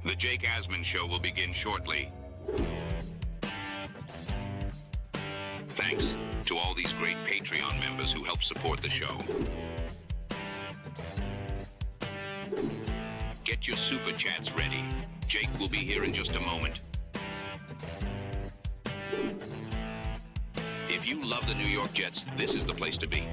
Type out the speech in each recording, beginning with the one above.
The Jake Asman Show will begin shortly. Thanks to all these great Patreon members who help support the show. Get your super chats ready. Jake will be here in just a moment. If you love the New York Jets, this is the place to be.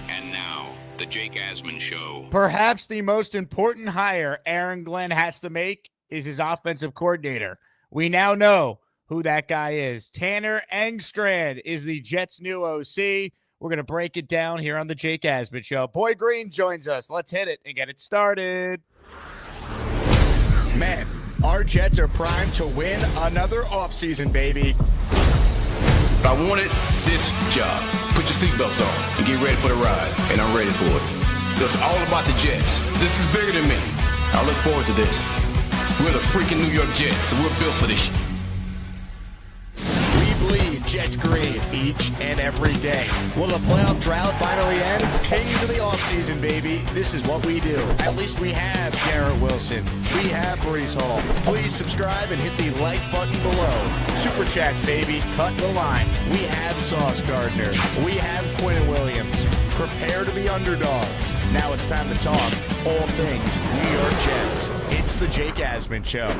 And now, the Jake Asman Show. Perhaps the most important hire Aaron Glenn has to make is his offensive coordinator. We now know who that guy is. Tanner Engstrand is the Jets' new OC. We're going to break it down here on the Jake Asman Show. Boy Green joins us. Let's hit it and get it started. Man, our Jets are primed to win another offseason, baby. I wanted this job. Put your seatbelts on and get ready for the ride. And I'm ready for it. It's all about the Jets. This is bigger than me. I look forward to this. We're the freaking New York Jets, so we're built for this. We bleed Jets green each and every day. Will the playoff drought finally end? Kings of the offseason, baby. This is what we do. At least we have Garrett Wilson. We have Brees Hall. Please subscribe and hit the like button below. Super chats, baby. Cut the line. We have Sauce Gardner. We have Quinn Williams. Prepare to be underdogs. Now it's time to talk all things New York Jets. It's the Jake Asman Show.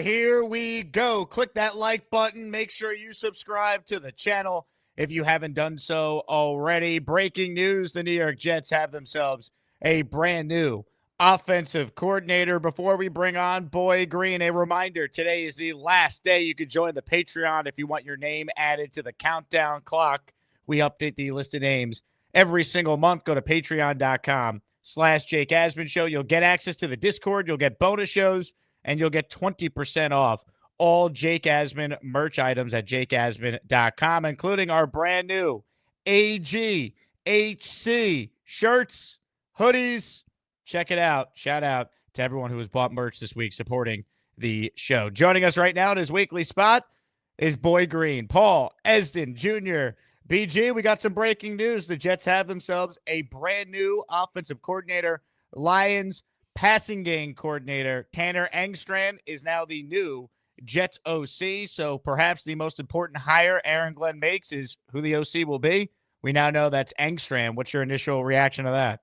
Here we go. Click that like button. Make sure you subscribe to the channel if you haven't done so already. Breaking news, the New York Jets have themselves a brand new offensive coordinator. Before we bring on Boy Green, a reminder, today is the last day you can join the Patreon if you want your name added to the countdown clock. We update the list of names every single month. Go to patreon.com/Jake Asman Show. You'll get access to the Discord. You'll get bonus shows. And you'll get 20% off all Jake Asman merch items at jakeasman.com, including our brand new AGHC shirts, hoodies. Check it out. Shout out to everyone who has bought merch this week supporting the show. Joining us right now in his weekly spot is Boy Green, Paul Esden Jr. BG, we got some breaking news. The Jets have themselves a brand new offensive coordinator. Lions passing game coordinator Tanner Engstrand is now the new Jets OC. So perhaps the most important hire Aaron Glenn makes is who the OC will be. We now know that's Engstrand. What's your initial reaction to that?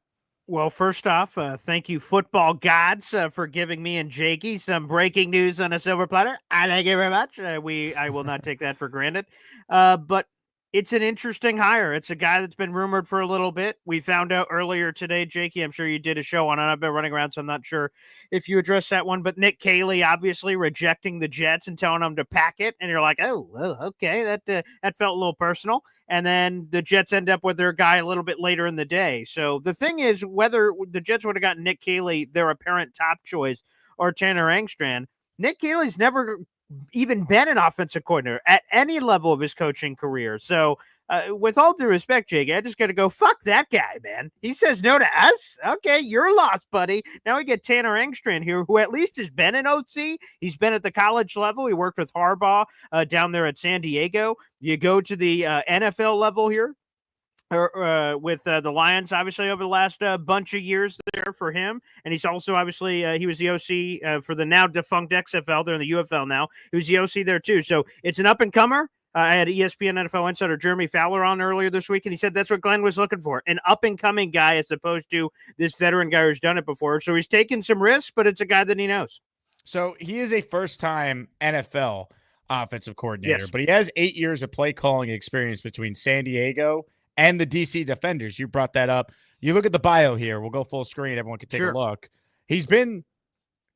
Well, first off, thank you, football gods, for giving me and Jakey some breaking news on a silver platter. I thank you very much. I will not take that for granted. But it's an interesting hire. It's a guy that's been rumored for a little bit. We found out earlier today, Jakey, I'm sure you did a show on it. I've been running around, so I'm not sure if you addressed that one. But Nick Caley obviously rejecting the Jets and telling them to pack it. And you're like, oh, well, okay, that felt a little personal. And then the Jets end up with their guy a little bit later in the day. So the thing is, whether the Jets would have gotten Nick Caley, their apparent top choice, or Tanner Engstrand, Nick Caley's never even been an offensive coordinator at any level of his coaching career. So with all due respect, Jake, I just got to go, fuck that guy, man. He says no to us. Okay, you're lost, buddy. Now we get Tanner Engstrand here, who at least has been an OC. He's been at the college level. He worked with Harbaugh down there at San Diego. You go to the NFL level here. With the Lions, obviously, over the last bunch of years there for him. And he's also, obviously, he was the OC for the now defunct XFL. They're in the UFL now. He was the OC there, too. So it's an up-and-comer. I had ESPN NFL insider Jeremy Fowler on earlier this week, and he said that's what Glenn was looking for, an up-and-coming guy as opposed to this veteran guy who's done it before. So he's taking some risks, but it's a guy that he knows. So he is a first-time NFL offensive coordinator, Yes. but he has 8 years of play-calling experience between San Diego and the DC Defenders. You brought that up. You look at the bio here. We'll go full screen. Everyone can take a look. He's been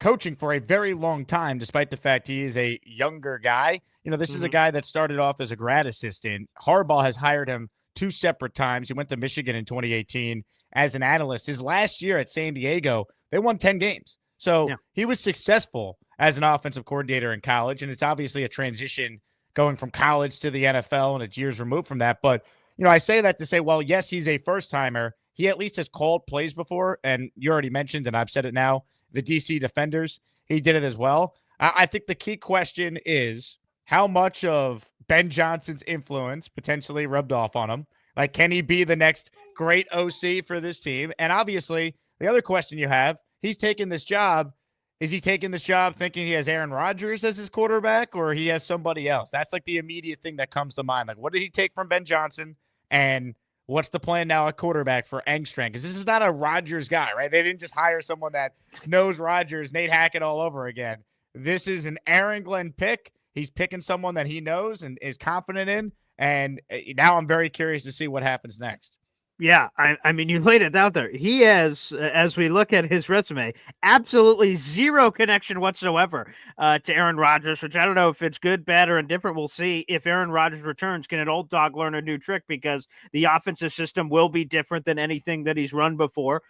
coaching for a very long time, despite the fact he is a younger guy. You know, this is a guy that started off as a grad assistant. Harbaugh has hired him 2 separate times. He went to Michigan in 2018 as an analyst. His last year at San Diego, they won 10 games. So he was successful as an offensive coordinator in college, and it's obviously a transition going from college to the NFL, and it's years removed from that. But you know, I say that to say, well, yes, he's a first-timer. He at least has called plays before, and you already mentioned, and I've said it now, the DC Defenders, he did it as well. I think the key question is how much of Ben Johnson's influence potentially rubbed off on him. Like, can he be the next great OC for this team? And obviously, the other question you have, he's taking this job. Is he taking this job thinking he has Aaron Rodgers as his quarterback, or he has somebody else? That's like the immediate thing that comes to mind. Like, what did he take from Ben Johnson? And what's the plan now at quarterback for Engstrand? Because this is not a Rodgers guy, right? They didn't just hire someone that knows Rodgers, Nate Hackett all over again. This is an Aaron Glenn pick. He's picking someone that he knows and is confident in. And now I'm very curious to see what happens next. Yeah, I mean, you laid it out there. He has, as we look at his resume, absolutely zero connection whatsoever to Aaron Rodgers, which I don't know if it's good, bad, or indifferent. We'll see if Aaron Rodgers returns. Can an old dog learn a new trick? Because the offensive system will be different than anything that he's run before.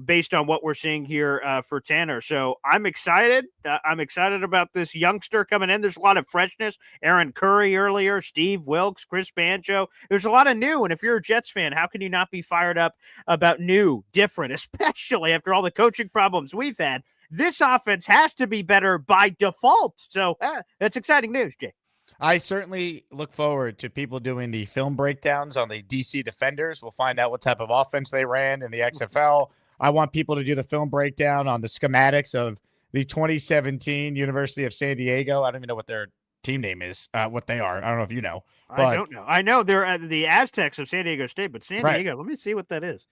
Based on what we're seeing here for Tanner. So I'm excited. I'm excited about this youngster coming in. There's a lot of freshness. Aaron Curry earlier, Steve Wilkes, Chris Banjo. There's a lot of new. And if you're a Jets fan, how can you not be fired up about new, different, especially after all the coaching problems we've had? This offense has to be better by default. So that's exciting news, Jay. I certainly look forward to people doing the film breakdowns on the DC Defenders. We'll find out what type of offense they ran in the XFL. I want people to do the film breakdown on the schematics of the 2017 University of San Diego. I don't even know what their team name is, what they are. I don't know if you know. But, I don't know. I know they're the Aztecs of San Diego State, but San Diego, let me see what that is.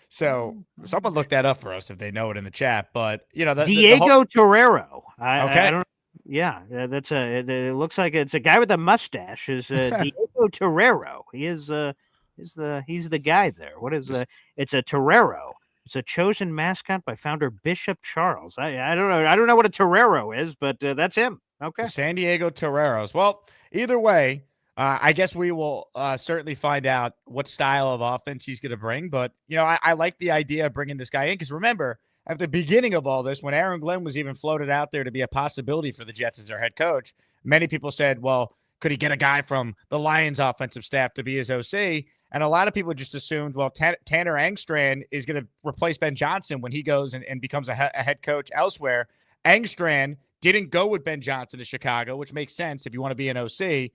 So someone look that up for us if they know it in the chat. But, Diego Torero. Okay. I don't. Yeah, that's it looks like it's a guy with a mustache. Is Diego Torero? He's the guy there. What is it's a Torero. It's a chosen mascot by founder Bishop Charles. I don't know. I don't know what a Torero is, but that's him. Okay. The San Diego Toreros. Well, either way, I guess we will certainly find out what style of offense he's going to bring. But, I like the idea of bringing this guy in because remember, at the beginning of all this, when Aaron Glenn was even floated out there to be a possibility for the Jets as their head coach, many people said, well, could he get a guy from the Lions offensive staff to be his OC? And a lot of people just assumed, well, Tanner Engstrand is going to replace Ben Johnson when he goes and becomes a head coach elsewhere. Engstrand didn't go with Ben Johnson to Chicago, which makes sense if you want to be an OC.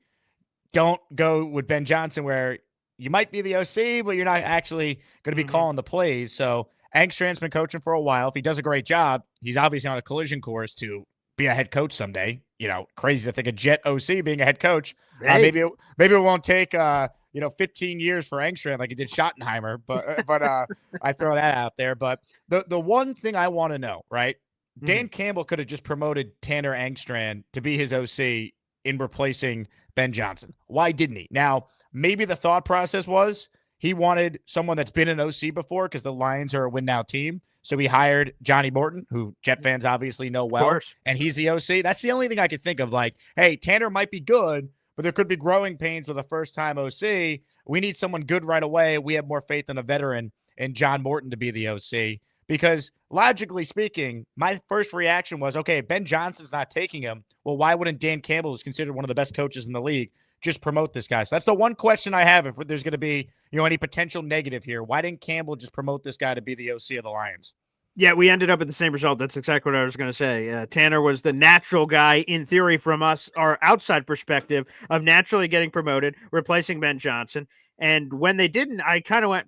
Don't go with Ben Johnson where you might be the OC, but you're not actually going to be calling the plays. So Engstrand's been coaching for a while. If he does a great job, he's obviously on a collision course to be a head coach someday. Crazy to think a Jet OC being a head coach. Hey. Maybe it won't take 15 years for Engstrand like it did Schottenheimer, but I throw that out there. But the one thing I want to know, right? Dan Campbell could have just promoted Tanner Engstrand to be his OC in replacing Ben Johnson. Why didn't he? Now, maybe the thought process was he wanted someone that's been an OC before because the Lions are a win-now team. So he hired Johnny Morton, who Jet fans obviously know well, and he's the OC. That's the only thing I could think of. Like, hey, Tanner might be good, but there could be growing pains with a first-time OC. We need someone good right away. We have more faith in a veteran and John Morton to be the OC. Because logically speaking, my first reaction was, okay, if Ben Johnson's not taking him, well, why wouldn't Dan Campbell, who's considered one of the best coaches in the league, just promote this guy? So that's the one question I have if there's going to be, any potential negative here. Why didn't Campbell just promote this guy to be the OC of the Lions? Yeah, we ended up at the same result. That's exactly what I was going to say. Tanner was the natural guy, in theory, from us, our outside perspective, of naturally getting promoted, replacing Ben Johnson. And when they didn't, I kind of went,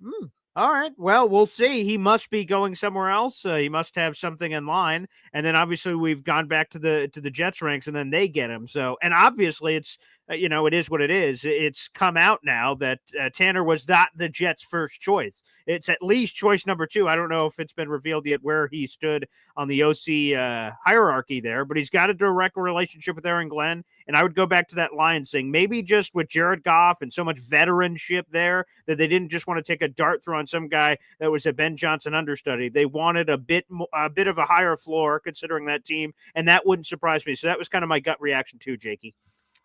all right, well, we'll see. He must be going somewhere else. He must have something in line. And then obviously we've gone back to the Jets ranks, and then they get him. So, and obviously it's, it is what it is. It's come out now that Tanner was not the Jets' first choice. It's at least choice number 2. I don't know if it's been revealed yet where he stood on the OC hierarchy there, but he's got a direct relationship with Aaron Glenn. And I would go back to that Lions thing, maybe just with Jared Goff and so much veteranship there that they didn't just want to take a dart throw on some guy that was a Ben Johnson understudy. They wanted a bit of a higher floor considering that team, and that wouldn't surprise me. So that was kind of my gut reaction too, Jakey.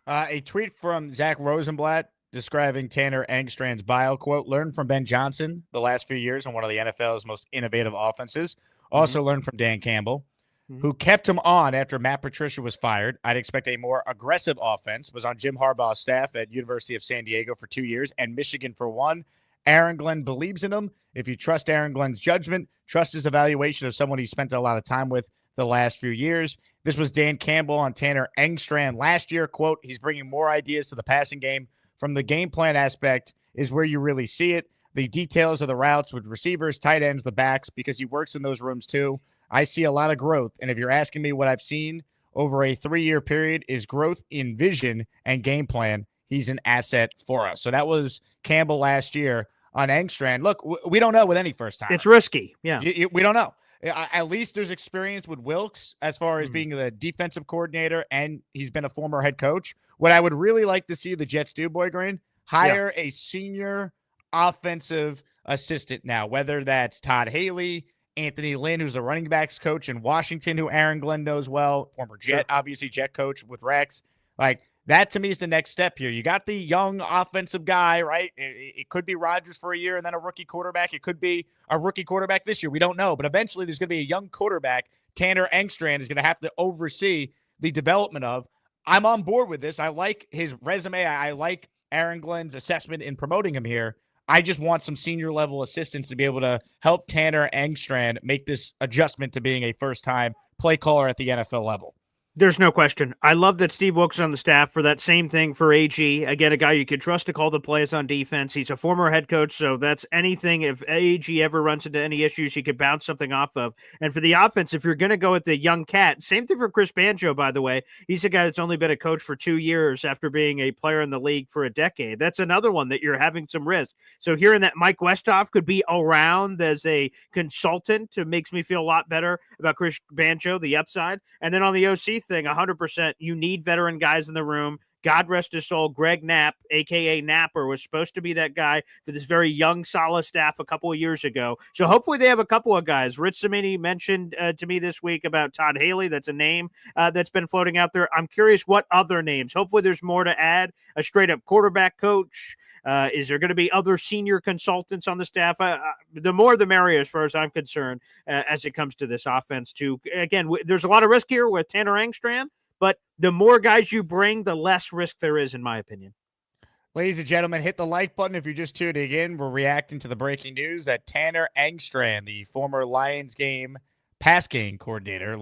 A tweet from Zach Rosenblatt describing Tanner Engstrand's bio, quote, learned from Ben Johnson the last few years on one of the NFL's most innovative offenses. Also learned from Dan Campbell, who kept him on after Matt Patricia was fired. I'd expect a more aggressive offense. Was on Jim Harbaugh's staff at University of San Diego for 2 years and Michigan for 1. Aaron Glenn believes in him. If you trust Aaron Glenn's judgment, trust his evaluation of someone he spent a lot of time with the last few years. This was Dan Campbell on Tanner Engstrand last year. Quote, he's bringing more ideas to the passing game. From the game plan aspect, is where you really see it. The details of the routes with receivers, tight ends, the backs, because he works in those rooms too. I see a lot of growth. And if you're asking me what I've seen over a 3-year period is growth in vision and game plan, he's an asset for us. So that was Campbell last year on Engstrand. Look, we don't know with any first time. It's risky. Yeah. We don't know. At least there's experience with Wilkes as far as being the defensive coordinator, and he's been a former head coach. What I would really like to see the Jets do, Boy Green, hire a senior offensive assistant now, whether that's Todd Haley, Anthony Lynn, who's the running backs coach in Washington, who Aaron Glenn knows well, former Jet, obviously Jet coach with Rex. Like, that to me is the next step here. You got the young offensive guy, right? It could be Rodgers for a year and then a rookie quarterback. It could be a rookie quarterback this year. We don't know. But eventually there's going to be a young quarterback. Tanner Engstrand is going to have to oversee the development of. I'm on board with this. I like his resume. I like Aaron Glenn's assessment in promoting him here. I just want some senior level assistants to be able to help Tanner Engstrand make this adjustment to being a first-time play caller at the NFL level. There's no question. I love that Steve Wilkes is on the staff for that same thing for AG. Again, a guy you can trust to call the plays on defense. He's a former head coach, so that's anything. If AG ever runs into any issues, he could bounce something off of. And for the offense, if you're going to go with the young cat, same thing for Chris Banjo, by the way. He's a guy that's only been a coach for 2 years after being a player in the league for a decade. That's another one that you're having some risk. So hearing that Mike Westhoff could be around as a consultant makes me feel a lot better about Chris Banjo, the upside. And then on the OC thing, 100%, you need veteran guys in the room. God rest his soul, Greg Knapp, a.k.a. Napper, was supposed to be that guy for this very young, solid staff a couple of years ago. So hopefully they have a couple of guys. Rich Cimini mentioned to me this week about Todd Haley. That's a name that's been floating out there. I'm curious what other names. Hopefully there's more to add. A straight-up quarterback coach. Is there going to be other senior consultants on the staff? The more the merrier, as far as I'm concerned, as it comes to this offense, too. Again, there's a lot of risk here with Tanner Engstrand, but the more guys you bring, the less risk there is, in my opinion. Ladies and gentlemen, hit the like button if you're just tuning in. We're reacting to the breaking news that Tanner Engstrand, the former Lions pass game coordinator,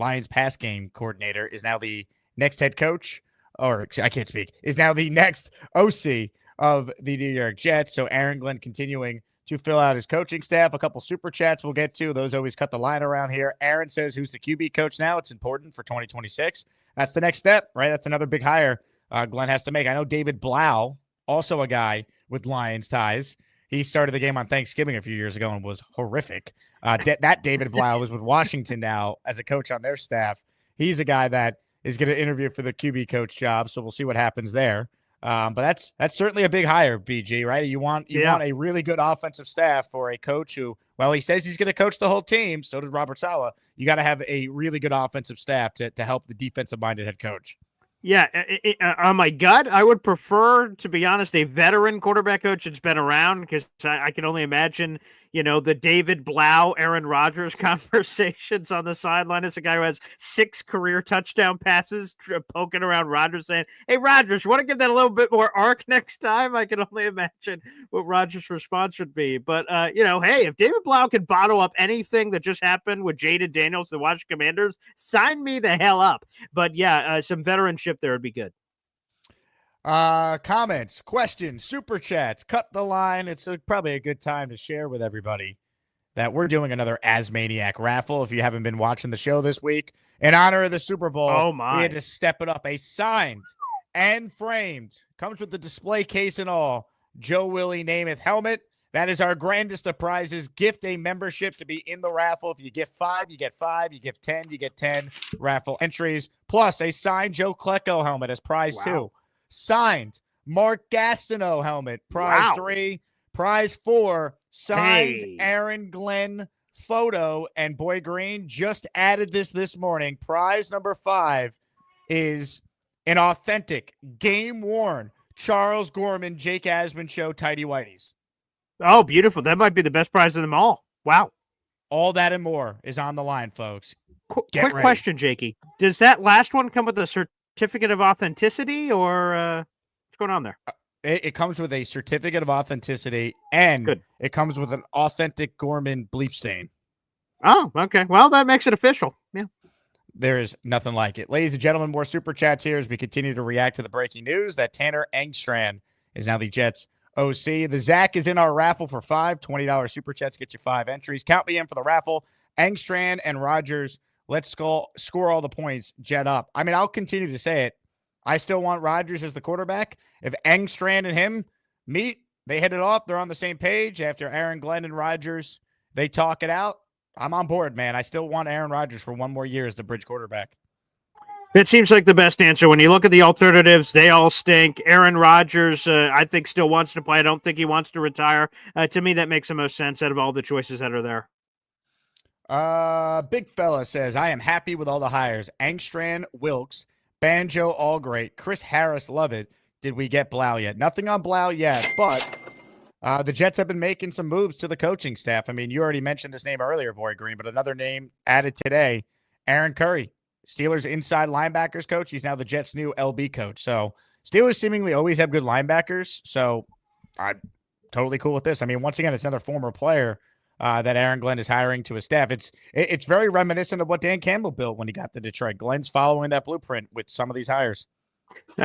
is now the next head coach, or I can't speak, is now the next OC of the New York Jets. So Aaron Glenn continuing to fill out his coaching staff. A couple super chats we'll get to. Those always cut the line around here. Aaron says, who's the QB coach now? It's important for 2026. That's the next step, right? That's another big hire Glenn has to make. I know David Blau, also a guy with Lions ties. He started the game on Thanksgiving a few years ago and was horrific. That David Blau was with Washington now as a coach on their staff. He's a guy that is going to interview for the QB coach job, so we'll see what happens there. But that's certainly a big hire, BG, right? You want a really good offensive staff for a coach who, well, he says he's going to coach the whole team. So did Robert Saleh. You got to have a really good offensive staff to help the defensive-minded head coach. Yeah, on my gut, I would prefer, to be honest, a veteran quarterback coach that's been around, because I can only imagine, the David Blau, Aaron Rodgers conversations on the sideline. As a guy who has 6 career touchdown passes poking around Rodgers saying, hey, Rodgers, you want to give that a little bit more arc next time? I can only imagine what Rodgers' response would be. But, hey, if David Blau can bottle up anything that just happened with Jaden Daniels, the Washington Commanders, sign me the hell up. But, yeah, some veteranship there would be good. Comments, questions, super chats, cut the line. It's probably a good time to share with everybody that we're doing another Asmaniac raffle. If you haven't been watching the show this week, in honor of the Super Bowl, we had to step it up. A signed and framed, comes with the display case and all, Joe Willie Namath helmet. That is our grandest of prizes. Gift a membership to be in the raffle. If you gift 5, you get 5. You gift 10, you get 10 raffle entries. Plus a signed Joe Klecko helmet as prize 2. Signed Mark Gastineau helmet, prize 3. Prize 4, signed Aaron Glenn photo. And Boy Green just added this morning. Prize number 5 is an authentic, game-worn Charles Gorman, Jake Asman show tighty whities. Oh, beautiful. That might be the best prize of them all. Wow. All that and more is on the line, folks. Quick question, Jakey. Does that last one come with a certificate of authenticity, or what's going on there? It comes with a certificate of authenticity, and it comes with an authentic Gorman bleep stain. Oh, okay. Well, that makes it official. Yeah. There is nothing like it. Ladies and gentlemen, more super chats here as we continue to react to the breaking news that Tanner Engstrand is now the Jets' OC. The Zach is in our raffle for $20 super chats. Get you 5 entries. Count me in for the raffle. Engstrand and Rogers. Let's score all the points. Jet up. I mean, I'll continue to say it. I still want Rogers as the quarterback. If Engstrand and him meet, they hit it off. They're on the same page. After Aaron Glenn and Rogers, they talk it out. I'm on board, man. I still want Aaron Rodgers for 1 more year as the bridge quarterback. It seems like the best answer. When you look at the alternatives, they all stink. Aaron Rodgers, I think, still wants to play. I don't think he wants to retire. To me, that makes the most sense out of all the choices that are there. Big fella says, I am happy with all the hires. Engstrand, Wilkes, Banjo, all great. Chris Harris, love it. Did we get Blau yet? Nothing on Blau yet, but the Jets have been making some moves to the coaching staff. I mean, you already mentioned this name earlier, Boy Green, but another name added today, Aaron Curry. Steelers inside linebackers coach. He's now the Jets' new LB coach. So Steelers seemingly always have good linebackers. So I'm totally cool with this. I mean, once again, it's another former player that Aaron Glenn is hiring to his staff. It's very reminiscent of what Dan Campbell built when he got to Detroit. Glenn's following that blueprint with some of these hires.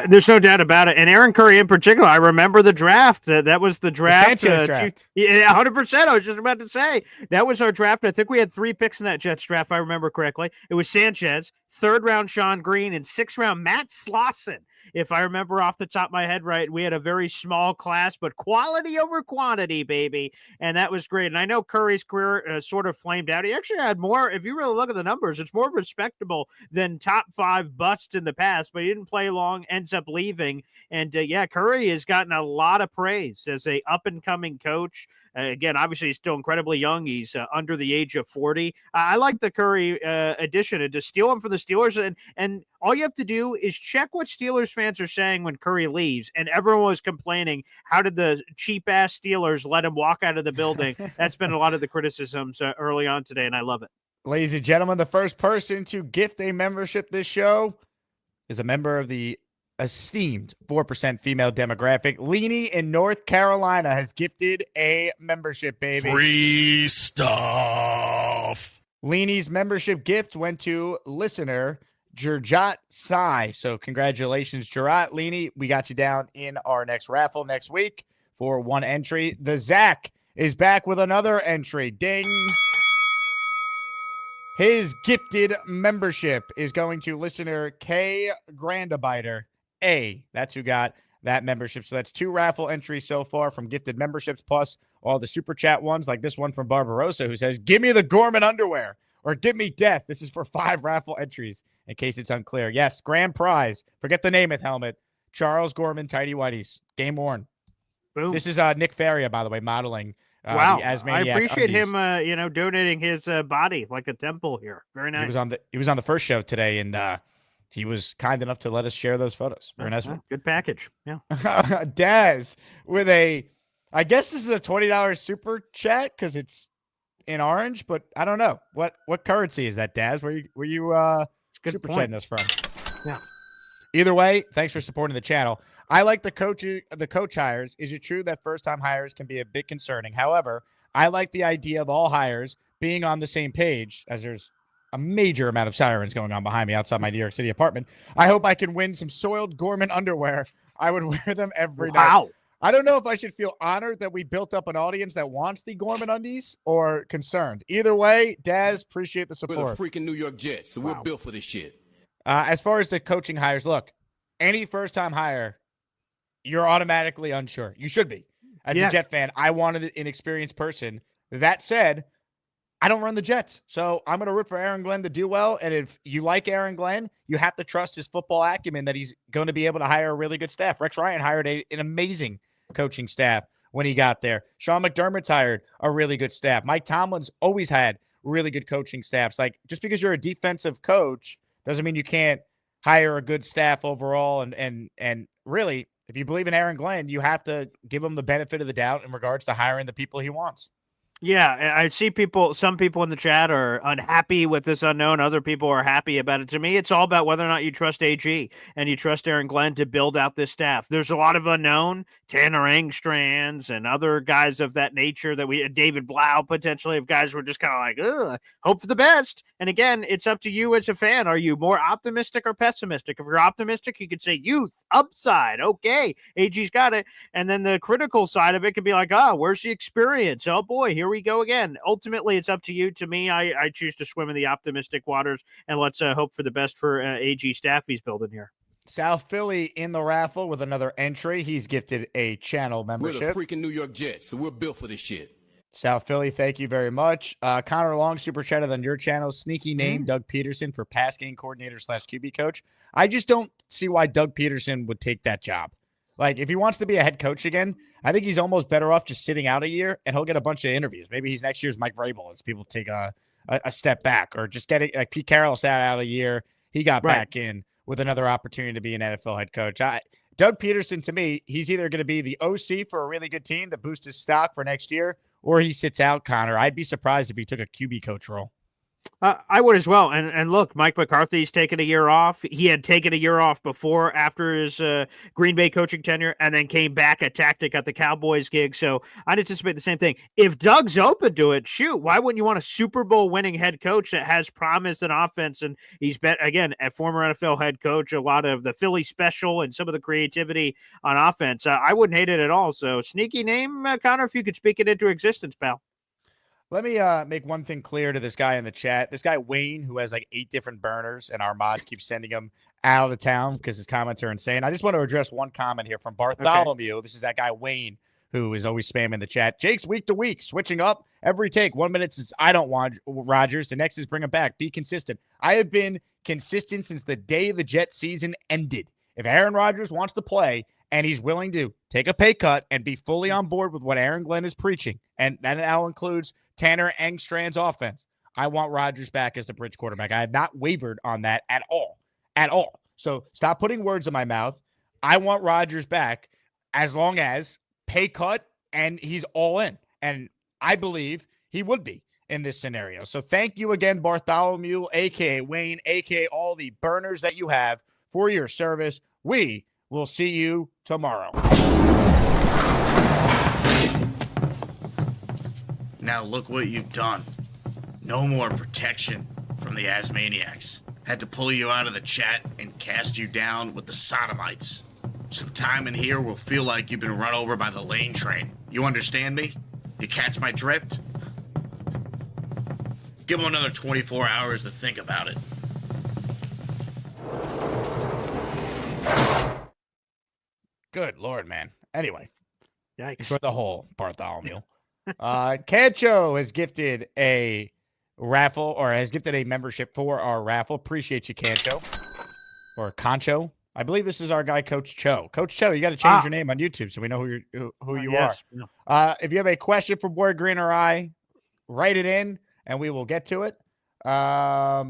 There's no doubt about it. And Aaron Curry in particular, I remember the draft. That was the draft. The Sanchez draft. Yeah, 100%. I was just about to say. That was our draft. I think we had 3 picks in that Jets draft, if I remember correctly. It was Sanchez, 3rd round Sean Green, and 6th round Matt Slauson. If I remember off the top of my head right, we had a very small class, but quality over quantity, baby. And that was great. And I know Curry's career sort of flamed out. He actually had more, if you really look at the numbers, it's more respectable than top 5 busts in the past, but he didn't play long, ends up leaving. And Curry has gotten a lot of praise as a up-and-coming coach. Again, obviously, he's still incredibly young. He's under the age of 40. I like the Curry addition, and to steal him for the Steelers. And all you have to do is check what Steelers fans are saying when Curry leaves. And everyone was complaining, how did the cheap-ass Steelers let him walk out of the building? That's been a lot of the criticisms early on today, and I love it. Ladies and gentlemen, the first person to gift a membership this show is a member of the esteemed 4% female demographic. Leanie in North Carolina has gifted a membership, baby. Free stuff. Leanie's membership gift went to listener Jerjat Sai. So congratulations, Jerjat. Leanie, we got you down in our next raffle next week for 1 entry. The Zach is back with another entry. Ding. His gifted membership is going to listener K Grandabiter. That's who got that membership. So that's 2 raffle entries so far from gifted memberships, plus all the super chat ones, like this one from Barbarossa, who says, give me the Gorman underwear or give me death. This is for 5 raffle entries, in case it's unclear. Yes, grand prize. Forget the Namath helmet. Charles Gorman, Tidy Whities. Game worn. Boom. This is Nick Faria, by the way, modeling. Wow, the Asmaniac I appreciate undies. him, donating his body like a temple here. Very nice. He was on the first show today, and he was kind enough to let us share those photos. Very nice one. Good package. Yeah. Daz with I guess this is a $20 super chat because it's in orange, but I don't know what currency is that, Daz? Where you super chatting us from? Yeah. Either way, thanks for supporting the channel. I like the coach hires. Is it true that first-time hires can be a bit concerning? However, I like the idea of all hires being on the same page, as there's a major amount of sirens going on behind me outside my New York City apartment. I hope I can win some soiled Gorman underwear. I would wear them every night. I don't know if I should feel honored that we built up an audience that wants the Gorman undies or concerned. Either way, Daz, appreciate the support. We're the freaking New York Jets, so we're built for this shit. As far as the coaching hires, look, any first-time hire, you're automatically unsure. You should be. As a Jet fan, I wanted an inexperienced person. That said, I don't run the Jets, so I'm going to root for Aaron Glenn to do well. And if you like Aaron Glenn, you have to trust his football acumen that he's going to be able to hire a really good staff. Rex Ryan hired an amazing coaching staff when he got there. Sean McDermott's hired a really good staff. Mike Tomlin's always had really good coaching staffs. Like, just because you're a defensive coach doesn't mean you can't hire a good staff overall. And really, if you believe in Aaron Glenn, you have to give him the benefit of the doubt in regards to hiring the people he wants. Yeah, I see some people in the chat are unhappy with this unknown. Other people are happy about it. To me, it's all about whether or not you trust AG and you trust Aaron Glenn to build out this staff. There's a lot of unknown, Tanner Engstrands and other guys of that nature David Blau potentially, of guys who are just kind of like, ugh, hope for the best. And again, it's up to you as a fan. Are you more optimistic or pessimistic? If you're optimistic, you could say youth, upside. Okay, AG's got it. And then the critical side of it could be like, where's the experience? Oh boy, here we go again. Ultimately, it's up to you. To me, I choose to swim in the optimistic waters, and let's hope for the best for AG staff he's building here. South Philly in the raffle with another entry. He's gifted a channel membership. We're the freaking New York Jets, so we're built for this shit. South Philly, thank you very much. Connor Long, super chatted on your channel. Sneaky name, Doug Peterson for pass game coordinator / QB coach. I just don't see why Doug Peterson would take that job. Like, if he wants to be a head coach again, I think he's almost better off just sitting out a year, and he'll get a bunch of interviews. Maybe he's next year's Mike Vrabel as people take a step back, or just getting like Pete Carroll sat out a year. He got back in with another opportunity to be an NFL head coach. Doug Peterson, to me, he's either going to be the OC for a really good team that boosts his stock for next year, or he sits out, Connor. I'd be surprised if he took a QB coach role. I would as well. And look, Mike McCarthy's taken a year off. He had taken a year off before, after his Green Bay coaching tenure, and then came back at tactic at the Cowboys gig. So I'd anticipate the same thing. If Doug's open to it, shoot, why wouldn't you want a Super Bowl winning head coach that has promise and offense? And he's been, again, a former NFL head coach, a lot of the Philly special and some of the creativity on offense. I wouldn't hate it at all. So sneaky name, Connor, if you could speak it into existence, pal. Let me make one thing clear to this guy in the chat. This guy, Wayne, who has like 8 different burners, and our mods keep sending him out of town because his comments are insane. I just want to address one comment here from Bartholomew. Okay. This is that guy, Wayne, who is always spamming the chat. Jake's week to week, switching up every take. 1 minute says, I don't want Rodgers. The next is bring him back. Be consistent. I have been consistent since the day the Jet season ended. If Aaron Rodgers wants to play and he's willing to take a pay cut and be fully on board with what Aaron Glenn is preaching, and that now includes Tanner Engstrand's offense, I want Rodgers back as the bridge quarterback. I have not wavered on that at all. At all. So stop putting words in my mouth. I want Rodgers back as long as pay cut and he's all in. And I believe he would be in this scenario. So thank you again, Bartholomew, a.k.a. Wayne, a.k.a. all the burners that you have for your service. We will see you tomorrow. Now look what you've done. No more protection from the Asmaniacs. Had to pull you out of the chat and cast you down with the Sodomites. Some time in here will feel like you've been run over by the lane train. You understand me? You catch my drift? Give them another 24 hours to think about it. Good Lord, man. Anyway. Yikes. For the whole Bartholomew. Cancho has gifted a raffle, or has gifted a membership for our raffle. Appreciate you, Cancho. Or Concho. I believe this is our guy, Coach Cho. Coach Cho, you got to change your name on YouTube so we know who you yes. are. If you have a question for Boy Green or I, write it in and we will get to it. I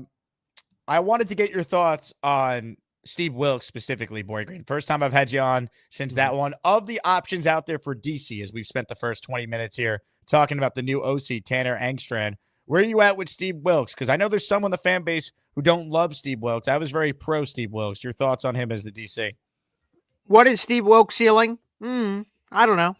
wanted to get your thoughts on Steve Wilks specifically, Boy Green. First time I've had you on since that one. Of the options out there for DC, as we've spent the first 20 minutes here talking about the new OC, Tanner Engstrand, where are you at with Steve Wilks? Because I know there's some on the fan base who don't love Steve Wilks. I was very pro Steve Wilks. Your thoughts on him as the DC? What is Steve Wilks' ceiling? I don't know.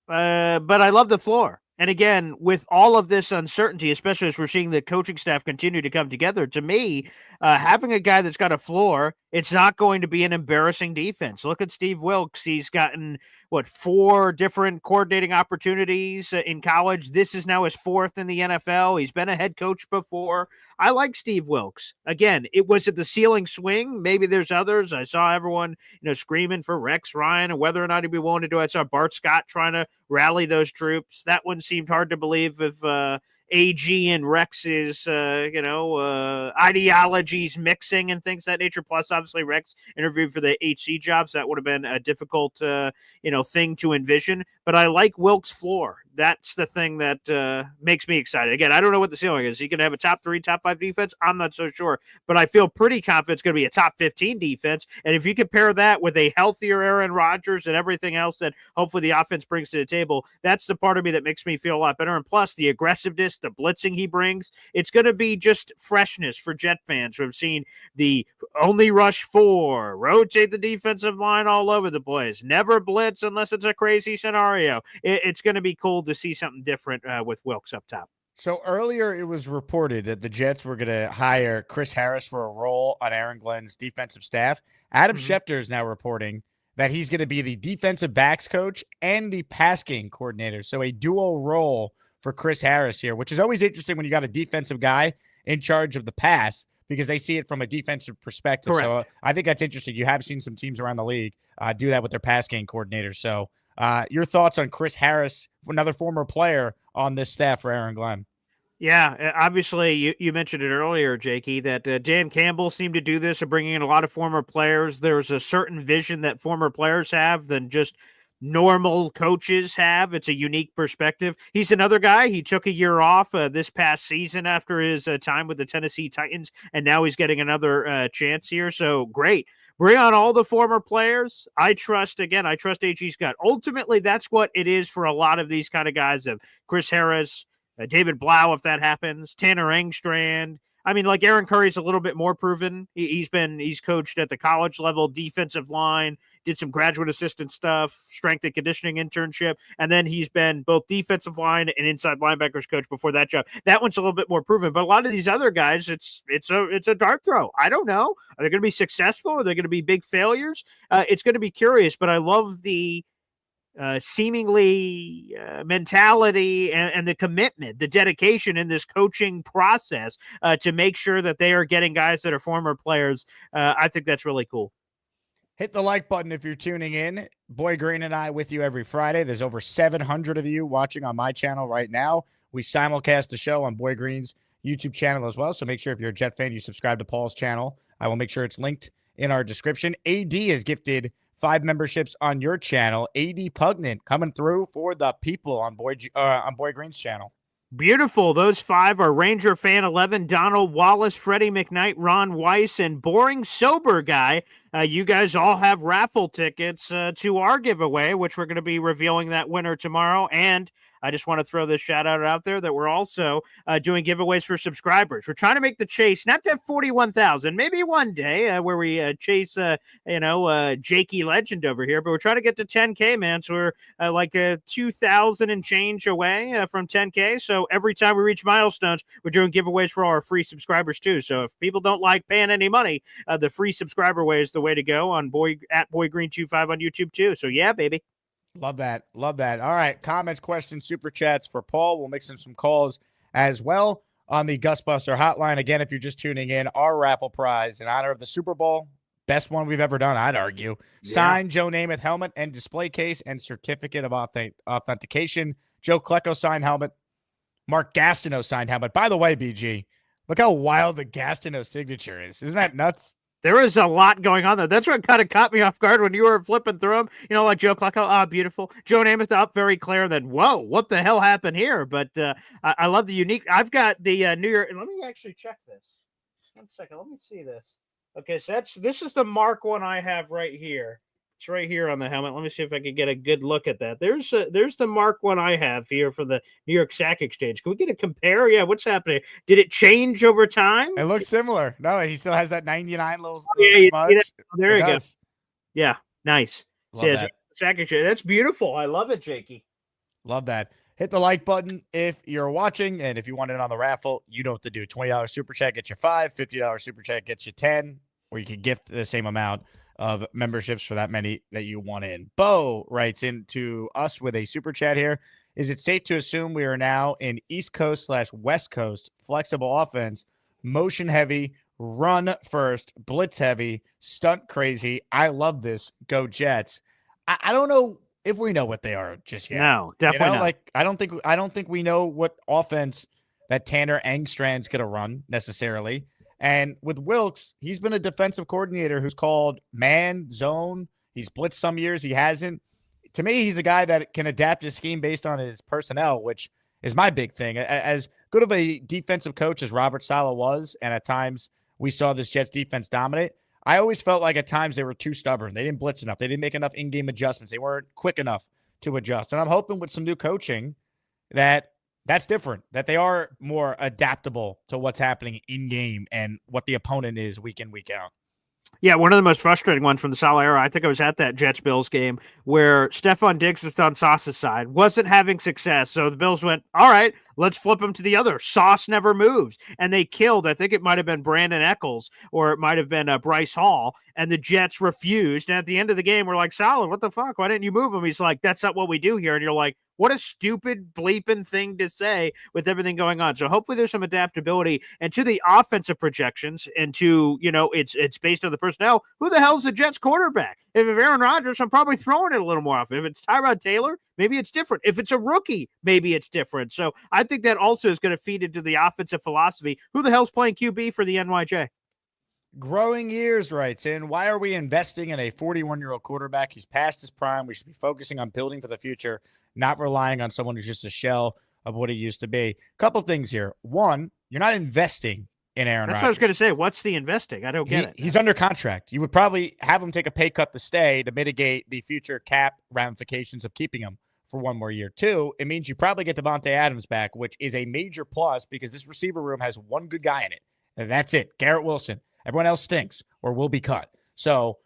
But I love the floor. And again, with all of this uncertainty, especially as we're seeing the coaching staff continue to come together, to me, having a guy that's got a floor, it's not going to be an embarrassing defense. Look at Steve Wilks. He's gotten, 4 different coordinating opportunities in college. This is now his 4th in the NFL. He's been a head coach before. I like Steve Wilks. Again, it was at the ceiling swing. Maybe there's others. I saw everyone, screaming for Rex Ryan and whether or not he'd be willing to do it. I saw Bart Scott trying to rally those troops. That one seemed hard to believe if AG and Rex's, ideologies mixing and things of that nature. Plus, obviously, Rex interviewed for the HC jobs. That would have been a difficult, thing to envision. But I like Wilkes' floor. that's the thing that makes me excited. Again, I don't know what the ceiling is. He could have a top 3, top 5 defense. I'm not so sure, but I feel pretty confident it's going to be a top 15 defense. And if you compare that with a healthier Aaron Rodgers and everything else that hopefully the offense brings to the table, that's the part of me that makes me feel a lot better. And plus the aggressiveness, the blitzing he brings, it's going to be just freshness for Jet fans who have seen the only rush 4, rotate the defensive line all over the place, never blitz unless it's a crazy scenario. It's going to be cool to see something different with Wilkes up top. So earlier it was reported that the Jets were going to hire Chris Harris for a role on Aaron Glenn's defensive staff. Adam Schefter is now reporting that he's going to be the defensive backs coach and the pass game coordinator. So a dual role for Chris Harris here, which is always interesting when you got a defensive guy in charge of the pass because they see it from a defensive perspective. Correct. So I think that's interesting. You have seen some teams around the league do that with their pass game coordinators. So your thoughts on Chris Harris, another former player on this staff for Aaron Glenn? Yeah, obviously you mentioned it earlier, Jakey, that Dan Campbell seemed to do this of bringing in a lot of former players. There's a certain vision that former players have than just normal coaches have. It's a unique perspective. He's another guy. He took a year off this past season after his time with the Tennessee Titans, and now he's getting another chance here. So great. Bring on all the former players. I trust A.G. Scott. Ultimately, that's what it is for a lot of these kind of guys of Chris Harris, David Blau, if that happens, Tanner Engstrand. I mean, like Aaron Curry's a little bit more proven. He's coached at the college level, defensive line, did some graduate assistant stuff, strength and conditioning internship, and then he's been both defensive line and inside linebackers coach before that job. That one's a little bit more proven, but a lot of these other guys, it's a dart throw. I don't know. Are they going to be successful? Are they going to be big failures? It's going to be curious, but I love the seemingly mentality and the commitment, the dedication in this coaching process to make sure that they are getting guys that are former players. I think that's really cool. Hit the like button if you're tuning in. Boy Green and I with you every Friday. There's over 700 of you watching on my channel right now. We simulcast the show on Boy Green's YouTube channel as well. So make sure if you're a Jet fan, you subscribe to Paul's channel. I will make sure it's linked in our description. AD has gifted 5 memberships on your channel. AD Pugnant coming through for the people on Boy Green's channel. Beautiful. Those 5 are Ranger Fan 11, Donald Wallace, Freddie McKnight, Ron Weiss, and Boring Sober Guy. You guys all have raffle tickets to our giveaway, which we're going to be revealing that winner tomorrow. And I just want to throw this shout out there that we're also doing giveaways for subscribers. We're trying to make the chase, not to 41,000, maybe one day where we chase, Jakey Legend over here, but we're trying to get to 10K, man. So we're like 2,000 and change away from 10K. So every time we reach milestones, we're doing giveaways for our free subscribers too. So if people don't like paying any money, the free subscriber way is the way to go on BoyGreen25 on YouTube too. So yeah, baby. Love that. Love that. All right. Comments, questions, super chats for Paul. We'll mix in some calls as well on the Gusbuster hotline. Again, if you're just tuning in, our raffle prize in honor of the Super Bowl, best one we've ever done, I'd argue. Yeah. Signed Joe Namath helmet and display case and certificate of authentication. Joe Klecko signed helmet. Mark Gastineau signed helmet. By the way, BG, look how wild the Gastineau signature is. Isn't that nuts? There is a lot going on there. That's what kind of caught me off guard when you were flipping through them. You know, like Joe Klecko, beautiful. Joe Namath up, very clear. Then, whoa, what the hell happened here? But I love the unique. I've got the New York. Let me actually check this. 1 second. Let me see this. Okay, so this is the Mark one I have right here. It's right here on the helmet. Let me see if I can get a good look at that. There's the Mark one I have here for the New York Sack Exchange. Can we get a compare? Yeah, what's happening? Did it change over time? It looks similar. No, he still has that 99 little smudge. There you go. Yeah, nice. Love that. Sack Exchange. That's beautiful. I love it, Jakey. Love that. Hit the like button if you're watching, and if you want it on the raffle, you know what to do. $20 super chat gets you 5, $50 super chat gets you 10, or you can gift the same amount of memberships for that many that you want in. Bo writes into us with a super chat here. Is it safe to assume we are now in East Coast / West Coast flexible offense, motion heavy, run first, blitz heavy, stunt crazy? I love this. Go Jets. I don't know if we know what they are just yet. No, definitely not. Like I don't think we know what offense that Tanner Engstrand's going to run necessarily. And with Wilkes, he's been a defensive coordinator who's called man, zone. He's blitzed some years. He hasn't. to me, he's a guy that can adapt his scheme based on his personnel, which is my big thing. As good of a defensive coach as Robert Saleh was, and at times we saw this Jets defense dominate, I always felt like at times they were too stubborn. They didn't blitz enough. They didn't make enough in-game adjustments. They weren't quick enough to adjust. And I'm hoping with some new coaching that's different, that they are more adaptable to what's happening in-game and what the opponent is week in, week out. Yeah, one of the most frustrating ones from the Saleh era, I think I was at that Jets-Bills game where Stephon Diggs was on Sauce's side, wasn't having success. So the Bills went, all right, let's flip him to the other. Sauce never moves. And they killed, I think it might have been Brandon Eccles or it might have been Bryce Hall. And the Jets refused. And at the end of the game, we're like, Saleh, what the fuck? Why didn't you move him? He's like, that's not what we do here. And you're like, what a stupid bleeping thing to say with everything going on. So hopefully there's some adaptability and to the offensive projections and to, it's based on the personnel. Who the hell's the Jets quarterback? If Aaron Rodgers, I'm probably throwing it a little more often. If it's Tyrod Taylor, maybe it's different. If it's a rookie, maybe it's different. So I think that also is going to feed into the offensive philosophy. Who the hell's playing QB for the NYJ? Growing years writes in, why are we investing in a 41-year-old quarterback? He's past his prime. We should be focusing on building for the future, not relying on someone who's just a shell of what he used to be. Couple things here. One, you're not investing in Aaron Rodgers. That's what I was going to say. What's the investing? I don't get it. He's under contract. You would probably have him take a pay cut to stay to mitigate the future cap ramifications of keeping him for one more year. Two, it means you probably get Devontae Adams back, which is a major plus because this receiver room has one good guy in it, and that's it, Garrett Wilson. Everyone else stinks or will be cut. So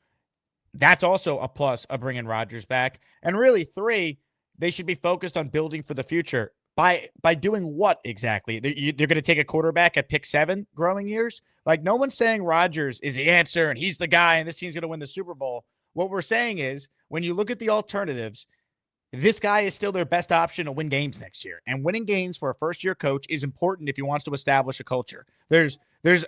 that's also a plus of bringing Rodgers back. And really, three, they should be focused on building for the future. By doing what exactly? They're going to take a quarterback at pick 7 growing years? Like, no one's saying Rodgers is the answer and he's the guy and this team's going to win the Super Bowl. What we're saying is when you look at the alternatives, this guy is still their best option to win games next year. And winning games for a first-year coach is important if he wants to establish a culture. There's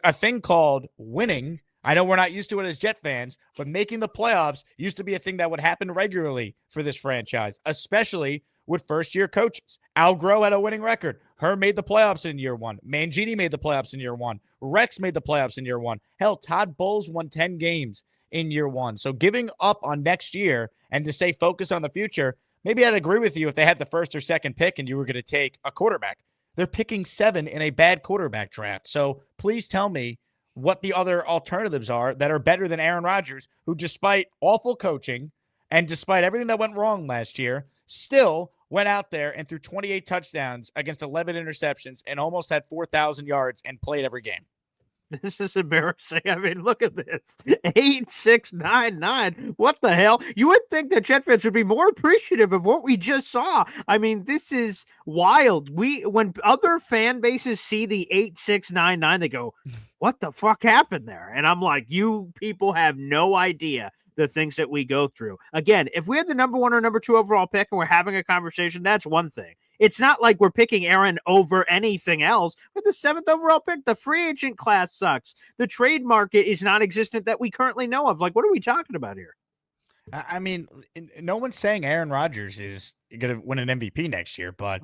a thing called winning. I know we're not used to it as Jet fans, but making the playoffs used to be a thing that would happen regularly for this franchise, especially with first-year coaches. Al Groh had a winning record. Herm made the playoffs in year 1. Mangini made the playoffs in year 1. Rex made the playoffs in year 1. Hell, Todd Bowles won 10 games in year 1. So giving up on next year and to stay focused on the future, maybe I'd agree with you if they had the first or second pick and you were going to take a quarterback. They're picking 7 in a bad quarterback draft. So please tell me what the other alternatives are that are better than Aaron Rodgers, who despite awful coaching and despite everything that went wrong last year, still went out there and threw 28 touchdowns against 11 interceptions and almost had 4,000 yards and played every game. This is embarrassing. I mean, look at this. 8-6-9-9. What the hell? You would think that Jet fans would be more appreciative of what we just saw. I mean, this is wild. When other fan bases see the 8-6-9-9, they go, what the fuck happened there? And I'm like, you people have no idea the things that we go through. Again, if we had the number 1 or number 2 overall pick and we're having a conversation, that's one thing. It's not like we're picking Aaron over anything else. With the 7th overall pick, the free agent class sucks. The trade market is non-existent that we currently know of. Like, what are we talking about here? I mean, no one's saying Aaron Rodgers is going to win an MVP next year, but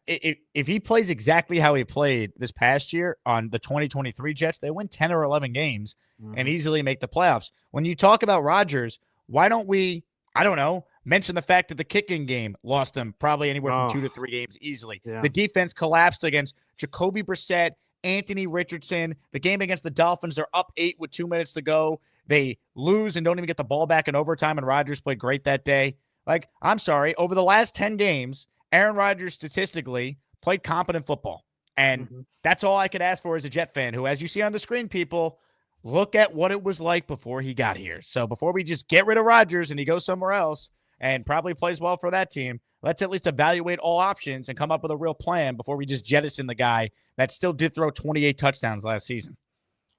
if he plays exactly how he played this past year on the 2023 Jets, they win 10 or 11 games and easily make the playoffs. When you talk about Rodgers, why don't we, I don't know, mention the fact that the kicking game lost them probably anywhere from 2 to 3 games easily. Yeah. The defense collapsed against Jacoby Brissett, Anthony Richardson. The game against the Dolphins, they're up 8 with 2 minutes to go. They lose and don't even get the ball back in overtime, and Rodgers played great that day. Like, I'm sorry, over the last 10 games, Aaron Rodgers statistically played competent football. And that's all I could ask for as a Jet fan who, as you see on the screen, people, look at what it was like before he got here. So before we just get rid of Rodgers and he goes somewhere else and probably plays well for that team, let's at least evaluate all options and come up with a real plan before we just jettison the guy that still did throw 28 touchdowns last season.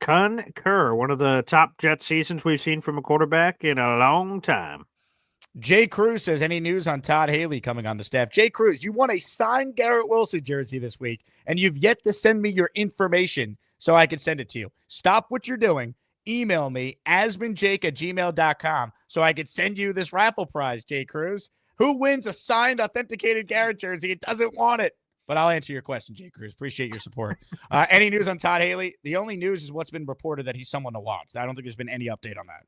Concur. One of the top Jet seasons we've seen from a quarterback in a long time. Jay Cruz says, any news on Todd Haley coming on the staff? Jay Cruz, you won a signed Garrett Wilson jersey this week, and you've yet to send me your information so I can send it to you. Stop what you're doing. Email me, asmanjake@gmail.com, so I could send you this raffle prize, Jay Cruz. Who wins a signed, authenticated Garrett jersey? It doesn't want it. But I'll answer your question, Jay Cruz. Appreciate your support. Any news on Todd Haley? The only news is what's been reported that he's someone to watch. I don't think there's been any update on that.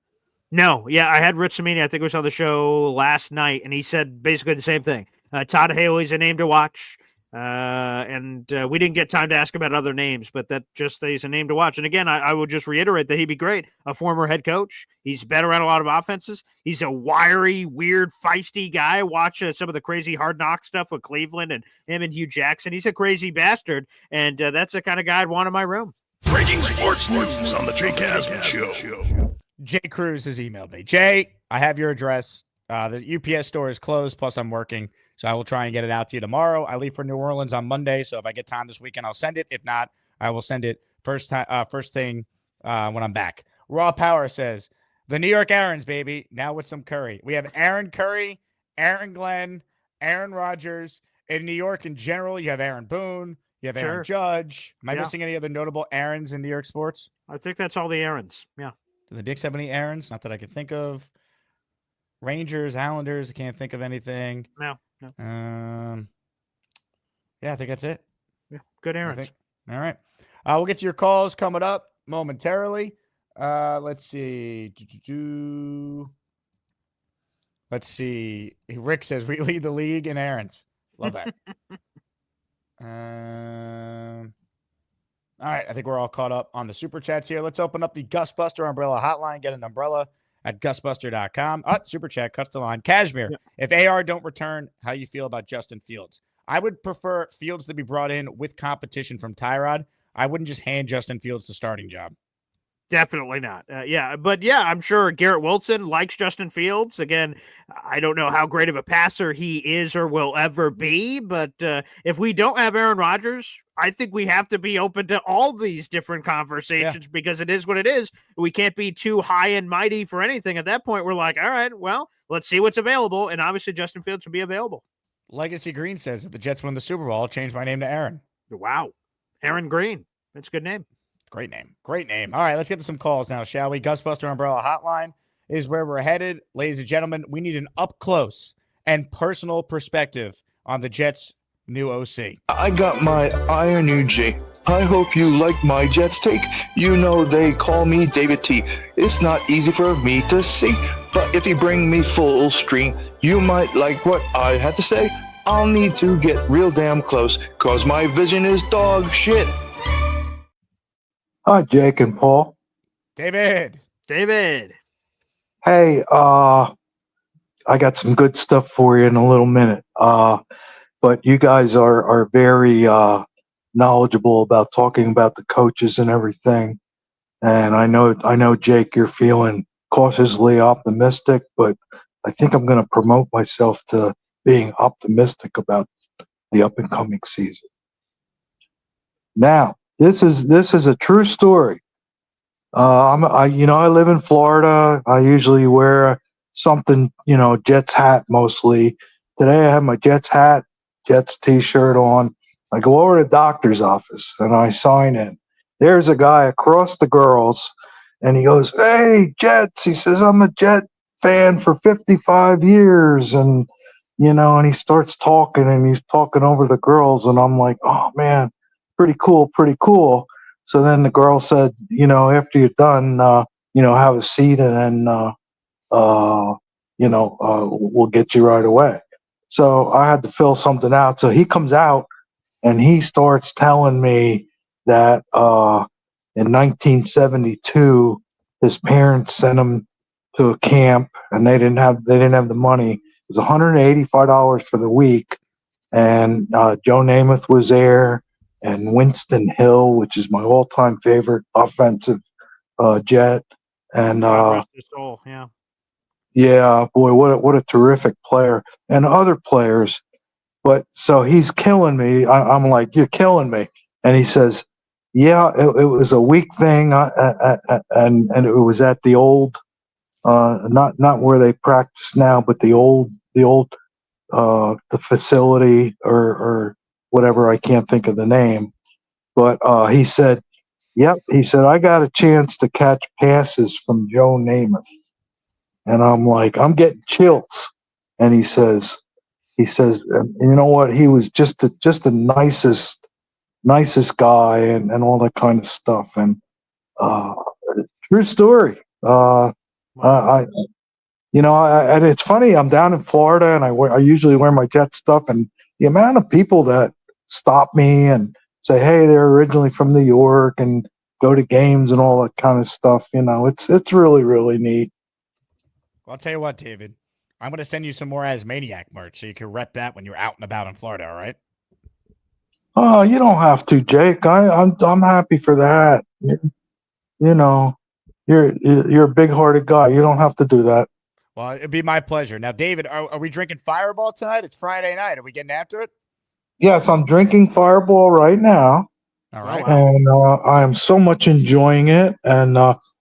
No, yeah, I had Rich Samini. I think it was on the show last night, and he said basically the same thing. Todd Haley's a name to watch, and we didn't get time to ask about other names, but that just is a name to watch. And again, I will just reiterate that he'd be great. A former head coach, he's been around a lot of offenses. He's a wiry, weird, feisty guy. Watch some of the crazy Hard Knock stuff with Cleveland and him and Hugh Jackson. He's a crazy bastard, and that's the kind of guy I'd want in my room. Breaking sports news on the Jake Asman Show. Jay Cruz has emailed me. Jay, I have your address. The UPS store is closed, plus I'm working, so I will try and get it out to you tomorrow. I leave for New Orleans on Monday, so if I get time this weekend, I'll send it. If not, I will send it first thing when I'm back. Raw Power says, the New York Aarons, baby, now with some Curry. We have Aaron Curry, Aaron Glenn, Aaron Rodgers. In New York in general, you have Aaron Boone, you have Aaron Judge. Am I missing any other notable Aarons in New York sports? I think that's all the Aarons, yeah. Do the Knicks have any Aarons? Not that I can think of. Rangers, Islanders, I can't think of anything. No. Yeah, I think that's it. Yeah, good Aarons. All right. We'll get to your calls coming up momentarily. Let's see. Let's see. Rick says we lead the league in Aarons. Love that. All right, I think we're all caught up on the super chats here. Let's open up the Gusbuster umbrella hotline. Get an umbrella at gusbuster.com. Super chat cuts the line. Cashmere, if AR don't return, how you feel about Justin Fields? I would prefer Fields to be brought in with competition from Tyrod. I wouldn't just hand Justin Fields the starting job. Definitely not. I'm sure Garrett Wilson likes Justin Fields. Again, I don't know how great of a passer he is or will ever be, but if we don't have Aaron Rodgers, I think we have to be open to all these different conversations because it is what it is. We can't be too high and mighty for anything. At that point, we're like, all right, well, let's see what's available. And obviously Justin Fields will be available. Legacy Green says, if the Jets win the Super Bowl, I'll change my name to Aaron. Wow. Aaron Green. That's a good name. Great name. Great name. All right, let's get to some calls now, shall we? Gusbuster Umbrella Hotline is where we're headed. Ladies and gentlemen, we need an up-close and personal perspective on the Jets' new OC. I got my Iron UG. I hope you like my Jets take. You know they call me David T. It's not easy for me to see, but if you bring me full stream, you might like what I had to say. I'll need to get real damn close, cause my vision is dog shit. Hi, Jake and Paul. David. Hey, I got some good stuff for you in a little minute. But you guys are very knowledgeable about talking about the coaches and everything. And I know, Jake, you're feeling cautiously optimistic, but I think I'm going to promote myself to being optimistic about the up and coming season. Now, this is a true story. I live in Florida. I usually wear something, Jets hat mostly. Today I have my Jets hat, Jets t-shirt on. I go over to the doctor's office and I sign in. There's a guy across the girls and he goes, "Hey, Jets." He says, "I'm a Jet fan for 55 years." And, and he starts talking and he's talking over the girls. And I'm like, oh man, pretty cool. So then the girl said, after you're done, have a seat and then, we'll get you right away. So I had to fill something out. So he comes out and he starts telling me that in 1972, his parents sent him to a camp and they didn't have the money. It was $185 for the week. And Joe Namath was there. And Winston Hill, which is my all-time favorite offensive Jet, and yeah, boy, what a terrific player, and other players. But so he's killing me. I'm like, you're killing me, and he says, yeah, it was a week thing, and it was at the old, not where they practice now, but the old the facility or whatever, I can't think of the name, but he said, yep, he said, I got a chance to catch passes from Joe Namath. And I'm like, I'm getting chills. And he says, you know what? He was just the nicest guy and all that kind of stuff. And true story. I and it's funny. I'm down in Florida, and I usually wear my Jet stuff, and the amount of people that stop me and say, "Hey, they're originally from New York," and go to games and all that kind of stuff. It's really really neat. Well, I'll tell you what, David. I'm going to send you some more Asmaniac merch so you can rep that when you're out and about in Florida. All right? Oh, you don't have to, Jake. I'm happy for that. You know, you're a big-hearted guy. You don't have to do that. Well, it'd be my pleasure. Now, David, are we drinking Fireball tonight? It's Friday night. Are we getting after it? Yes, I'm drinking Fireball right now, All right. and I am so much enjoying it, and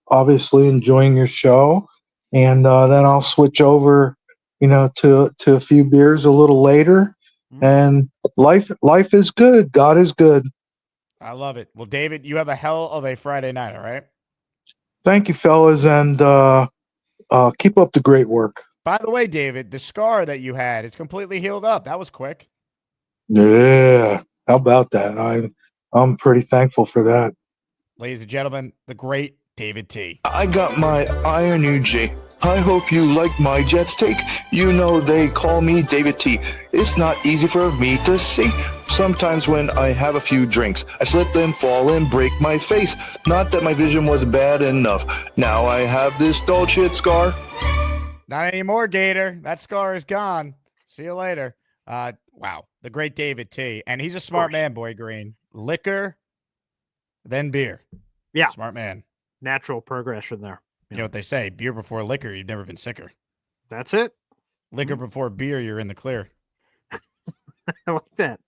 obviously enjoying your show. And then I'll switch over, to a few beers a little later. And life is good. God is good. I love it. Well, David, you have a hell of a Friday night, all right? Thank you, fellas, and keep up the great work. By the way, David, the scar that you had, it's completely healed up. That was quick. Yeah, how about that? I'm pretty thankful for that. Ladies and gentlemen, the great David T. I got my Iron UG. I hope you like my Jets take. You know they call me David T. It's not easy for me to see. Sometimes when I have a few drinks, I slip and fall and break my face. Not that my vision was bad enough. Now I have this dog shit scar. Not anymore, Gator. That scar is gone. See you later. Wow. The great David T. And he's a smart man, Boy Green. Liquor, then beer. Yeah. Smart man. Natural progression there. You know what they say, beer before liquor, you've never been sicker. That's it. Liquor before beer, you're in the clear. I like that.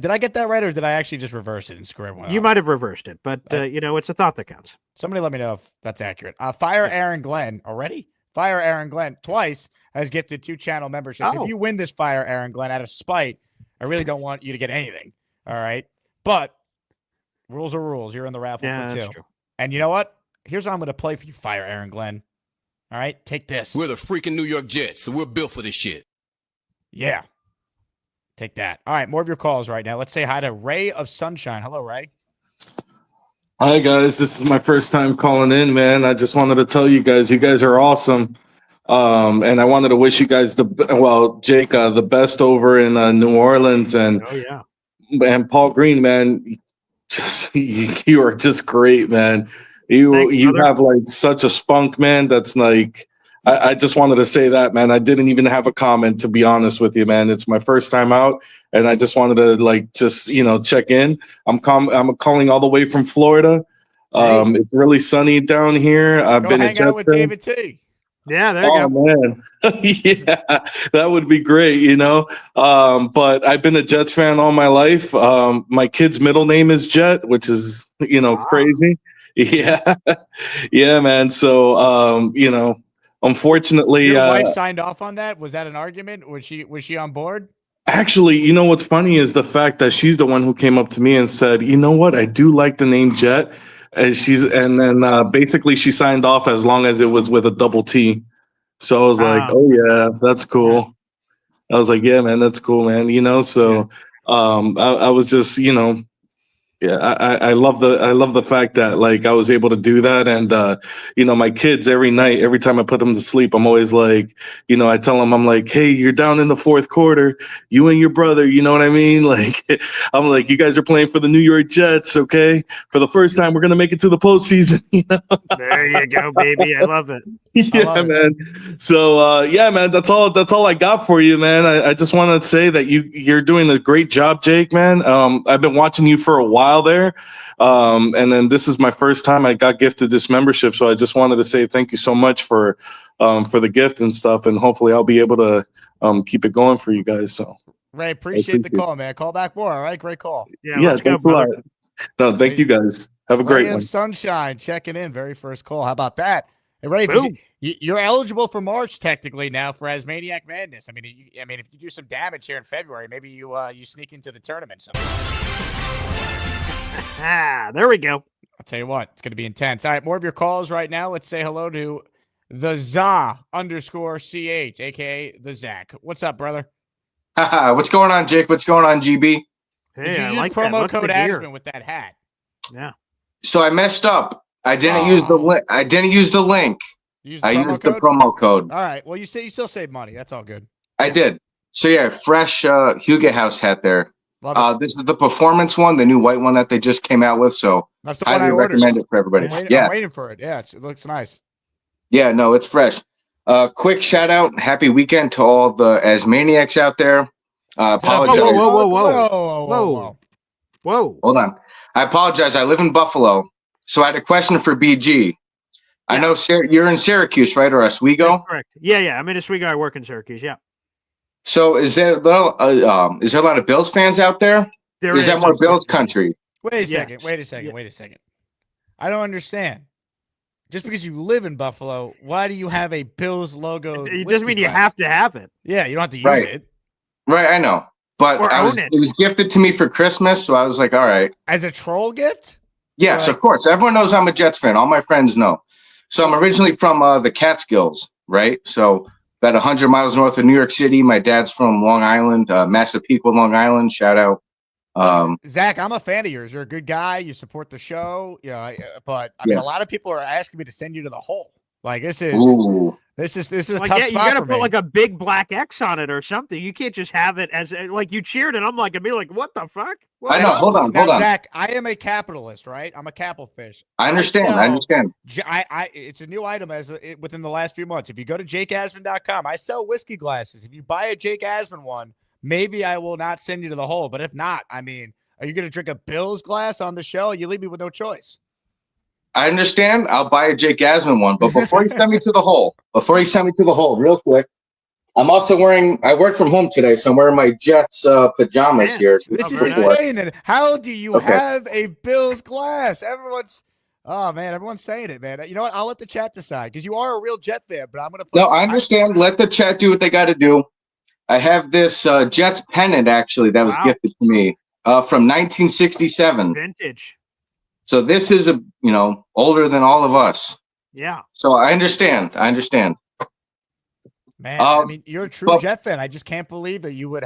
Did I get that right, or did I actually just reverse it and screw everyone You up? might have reversed it, but it's a thought that counts. Somebody let me know if that's accurate. Fire Aaron Glenn already. Fire Aaron Glenn twice has gifted 2 channel memberships. Oh. If you win this Fire Aaron Glenn out of spite, I really don't want you to get anything. All right, but rules are rules. You're in the raffle for 2. That's true. And you know what? Here's what I'm going to play for you, Fire Aaron Glenn. All right, take this. We're the freaking New York Jets, so we're built for this shit. Yeah. Take that. All right, more of your calls right now. Let's say hi to Ray of Sunshine. Hello, Ray. Hi, guys. This is my first time calling in, man. I just wanted to tell you guys are awesome. And I wanted to wish you guys Jake, the best over in New Orleans. And, and Paul Green, man, you are just great, man. You have like such a spunk, man. That's like, I just wanted to say that, man. I didn't even have a comment, to be honest with you, man. It's my first time out, and I just wanted to check in. I'm calling all the way from Florida. It's really sunny down here. I've been hang out with David T. Yeah, there you go. Man. Yeah, that would be great, But I've been a Jets fan all my life. My kid's middle name is Jet, which is, crazy. Yeah. Yeah, man. So, unfortunately, your wife signed off on that. Was that an argument? Was she on board? Actually, what's funny is the fact that she's the one who came up to me and said, "You know what? I do like the name Jet." And then basically she signed off as long as it was with a double T. So I was like, "Oh yeah, that's cool." I was like, "Yeah, man, that's cool, man." So I was just, yeah, I love the fact that like I was able to do that. And my kids, every night, every time I put them to sleep, I'm always like, I tell them, I'm like, "Hey, you're down in the 4th quarter, you and your brother," you know what I mean? Like, I'm like, "You guys are playing for the New York Jets, okay? For the first time, we're gonna make it to the postseason." There you go, baby. I love it. Yeah, man. So yeah, man, that's all I got for you, man. I just want to say that you're doing a great job, Jake, man. I've been watching you for a while there, and then this is my first time I got gifted this membership, so I just wanted to say thank you so much for the gift and stuff, and hopefully I'll be able to keep it going for you guys. So Ray, appreciate the call, man. Call back more. All right, great call. Yeah, thanks a lot. No, thank you guys. Have a great one. Sunshine checking in, very first call. How about that? Hey, Ray, you're eligible for March technically now for Asmaniac Madness. I mean, if you do some damage here in February, maybe you sneak into the tournament sometime. There we go. I'll tell you what, it's going to be intense. All right, more of your calls right now. Let's say hello to the ZA_CH, aka the Zach. What's up, brother? What's going on, Jake? What's going on, GB? Hey, Did you I use like promo that. code Asman with that hat? Yeah. So I messed up. I didn't use the link. You used I the promo used the code? promo code. All right. Well, you still save money. That's all good. I did. So yeah, fresh Hugo House hat there. Love it. This is the performance one, the new white one that they just came out with. So That's the one highly I ordered. recommend it for everybody. I'm waiting for it. Yeah, it looks nice. Yeah, no, it's fresh. Quick shout out, happy weekend to all the Asmaniacs out there. Apologize. Whoa. Hold on. I apologize. I live in Buffalo, so I had a question for BG. I know you're in Syracuse, right, or Oswego? That's correct. Yeah. I'm in Oswego. I work in Syracuse. Yeah. So is there a lot of Bills fans out there? Is that more Bills country? Wait a second. I don't understand. Just because you live in Buffalo, why do you have a Bills logo? It doesn't mean you have to have it. Yeah, you don't have to use it. Right, I know. But it was gifted to me for Christmas, so I was like, all right. As a troll gift? Yes, of course. Everyone knows I'm a Jets fan. All my friends know. So I'm originally from the Catskills, right? So about 100 miles north of New York City. My dad's from Long Island, Massapequa, Long Island. Shout out. Zach, I'm a fan of yours. You're a good guy. You support the show. Yeah, but I mean, a lot of people are asking me to send you to the hole. Like this is a like, tough you spot gotta for put me. like a big black X on it or something. You can't just have it as like you cheered and I'm like, what the fuck? I know. Hold on. Zach, I am a capitalist, right? I'm a capital fish. I understand. It's a new item within the last few months. If you go to jakeasman.com, I sell whiskey glasses. If you buy a Jake Asman one, maybe I will not send you to the hole. But if not, I mean, are you going to drink a Bills glass on the show? You leave me with no choice. I understand. I'll buy a Jake Asman one. But before you send me to the hole, real quick, I'm also I work from home today, so I'm wearing my Jets pajamas here. This is insane. And how do you have a Bills glass? Everyone's saying it, man. You know what? I'll let the chat decide because you are a real Jet fan, but I'm going to No, I understand. Let the chat do what they got to do. I have this Jets pennant, actually, that was gifted to me from 1967. Vintage. So this is older than all of us. Yeah. So I understand. Man, I mean, you're a true Jet fan. I just can't believe that you would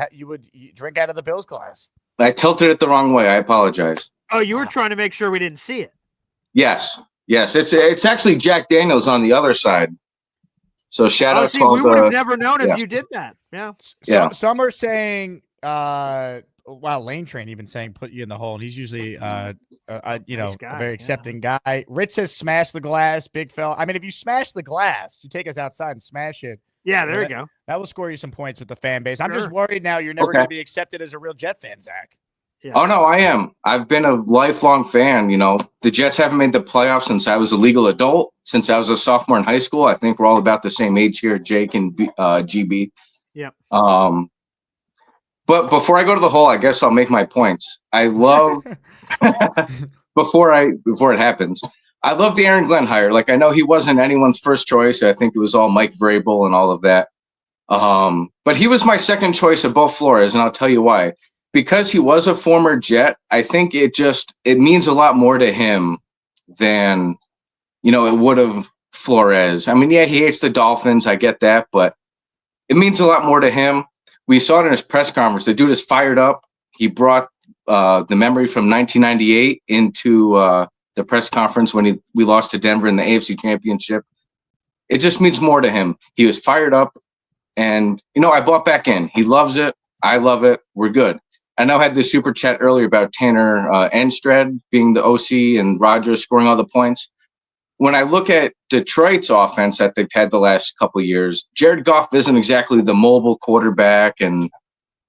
drink out of the Bills glass. I tilted it the wrong way. I apologize. Oh, you were trying to make sure we didn't see it. Yes. It's actually Jack Daniels on the other side. So shout out to all we would have never known if you did that. Yeah. Some are saying, Lane Train even saying put you in the hole, and he's usually a very accepting guy. Rich says smash the glass, big fella. I mean, if you smash the glass, you take us outside and smash it. Yeah, there you go. That will score you some points with the fan base. I'm just worried now you're never going to be accepted as a real Jet fan, Zach. Yeah. Oh, no, I am. I've been a lifelong fan. The Jets haven't made the playoffs since I was a legal adult, since I was a sophomore in high school. I think we're all about the same age here, Jake and GB. Yeah. But before I go to the hole, I guess I'll make my points. I love before it happens. I love the Aaron Glenn hire. Like, I know he wasn't anyone's first choice. I think it was all Mike Vrabel and all of that. But he was my second choice above Flores, and I'll tell you why. Because he was a former Jet, I think it means a lot more to him than, it would have Flores. I mean, yeah, he hates the Dolphins. I get that, but it means a lot more to him. We saw it in his press conference. The dude is fired up. He brought the memory from 1998 into the press conference when we lost to Denver in the AFC Championship. It just means more to him. He was fired up, and I bought back in. He loves it. I love it. We're good. I know I had this super chat earlier about Tanner Engstrand being the OC and Rodgers scoring all the points. When I look at Detroit's offense that they've had the last couple of years, Jared Goff isn't exactly the mobile quarterback and,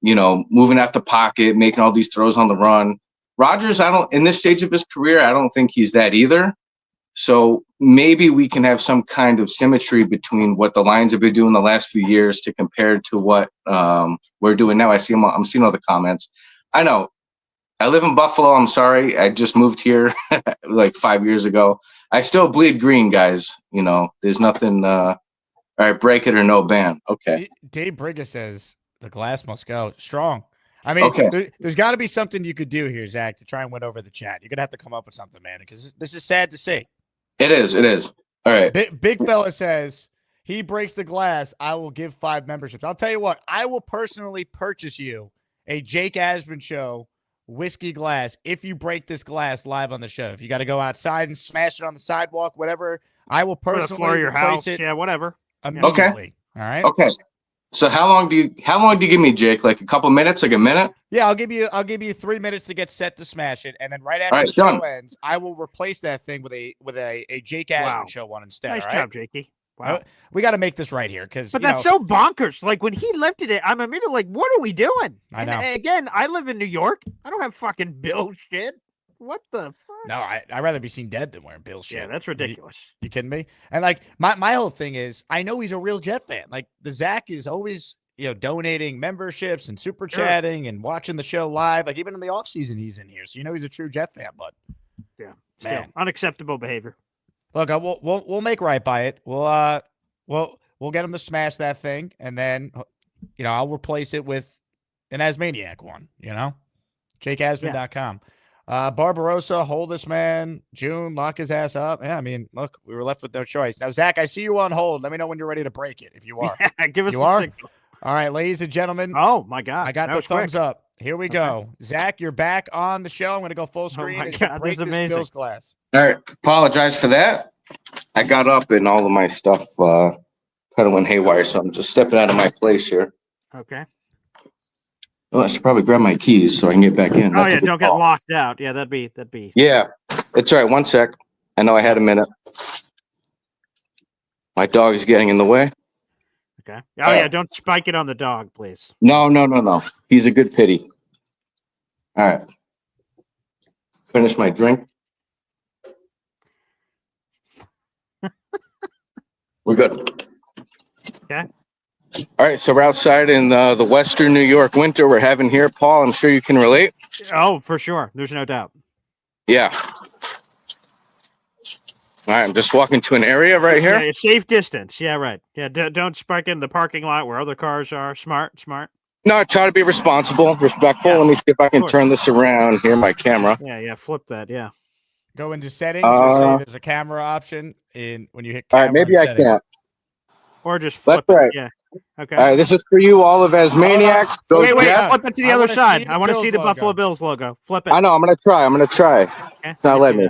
moving out the pocket, making all these throws on the run. Rodgers, in this stage of his career, I don't think he's that either. So maybe we can have some kind of symmetry between what the Lions have been doing the last few years to compare to what we're doing now. I'm seeing all the comments. I know. I live in Buffalo. I'm sorry. I just moved here like 5 years ago. I still bleed green, guys. There's nothing. All right, break it or no ban. Okay. Dave Brigga says the glass must go strong. I mean, there's got to be something you could do here, Zach, to try and win over the chat. You're going to have to come up with something, man, because this is sad to see. It is. All right. Big fella says he breaks the glass. I will give 5 memberships. I'll tell you what, I will personally purchase you a Jake Asman show whiskey glass if you break this glass live on the show. If you got to go outside and smash it on the sidewalk, whatever, I will Or the floor personally of your replace house. it Yeah, whatever. immediately. All right. Okay. So how long do you give me, Jake? Like a couple minutes, like a minute? Yeah, I'll give you 3 minutes to get set to smash it, and then right after All right, the show done. ends, I will replace that thing with a Jake Asman show one instead. Nice all right? job, Jakey. Wow. We got to make this right here because. But that's so bonkers. Like when he lifted it, I'm immediately like, "What are we doing?" I know. And again, I live in New York. I don't have fucking Bill shit. What the fuck? No, I'd rather be seen dead than wearing Bill shit. Yeah, that's ridiculous. You kidding me? And like my whole thing is, I know he's a real Jet fan. Like the Zach is always donating memberships and super chatting and watching the show live. Like even in the off season, he's in here, so you know he's a true Jet fan. But yeah, still man, unacceptable behavior. Look, we'll make right by it. We'll get him to smash that thing, and then I'll replace it with an Asmaniac one. JakeAsman.com. Barbarossa, hold this man. June, lock his ass up. Yeah, I mean, look, we were left with no choice. Now, Zach, I see you on hold. Let me know when you're ready to break it. If you are, Yeah, give us you a are. signal. All right, ladies and gentlemen. Oh my God, I got that the was thumbs quick. up. Here we go. Zach, you're back on the show. I'm going to go full screen. my and God, break this is this amazing. Bill's glass. All right. Apologize for that. I got up and all of my stuff kind of went haywire, so I'm just stepping out of my place here. Okay. Well, I should probably grab my keys so I can get back in. Oh That's a yeah, good don't get call. locked out. Yeah, that'd be. Yeah, it's all right. One sec. I know I had a minute. My dog is getting in the way. Okay. Oh yeah, don't spike it on the dog, please. No. He's a good pity. All right. Finish my drink. We're good. Okay. All right, so we're outside in the Western New York winter we're having here. Paul, I'm sure you can relate. Oh, for sure. There's no doubt. Yeah. All right, I'm just walking to an area right here. Yeah, safe distance. Yeah, right. Yeah, don't spike in the parking lot where other cars are. Smart. No, I try to be responsible, respectful. Let me see if I can turn this around here, my camera. Yeah. Flip that. Yeah. Go into settings. You'll see there's a camera option when you hit camera. All right, maybe and I settings. can't. Or just flip That's right. it. Yeah. Okay. All right, this is for you, all of Asmaniacs. Wait. Jets. Flip it to the I other wanna side. see the I want to Bills see the logo. Buffalo Bills logo. Flip it. I know. I'm gonna try. Okay, It's not let letting see me.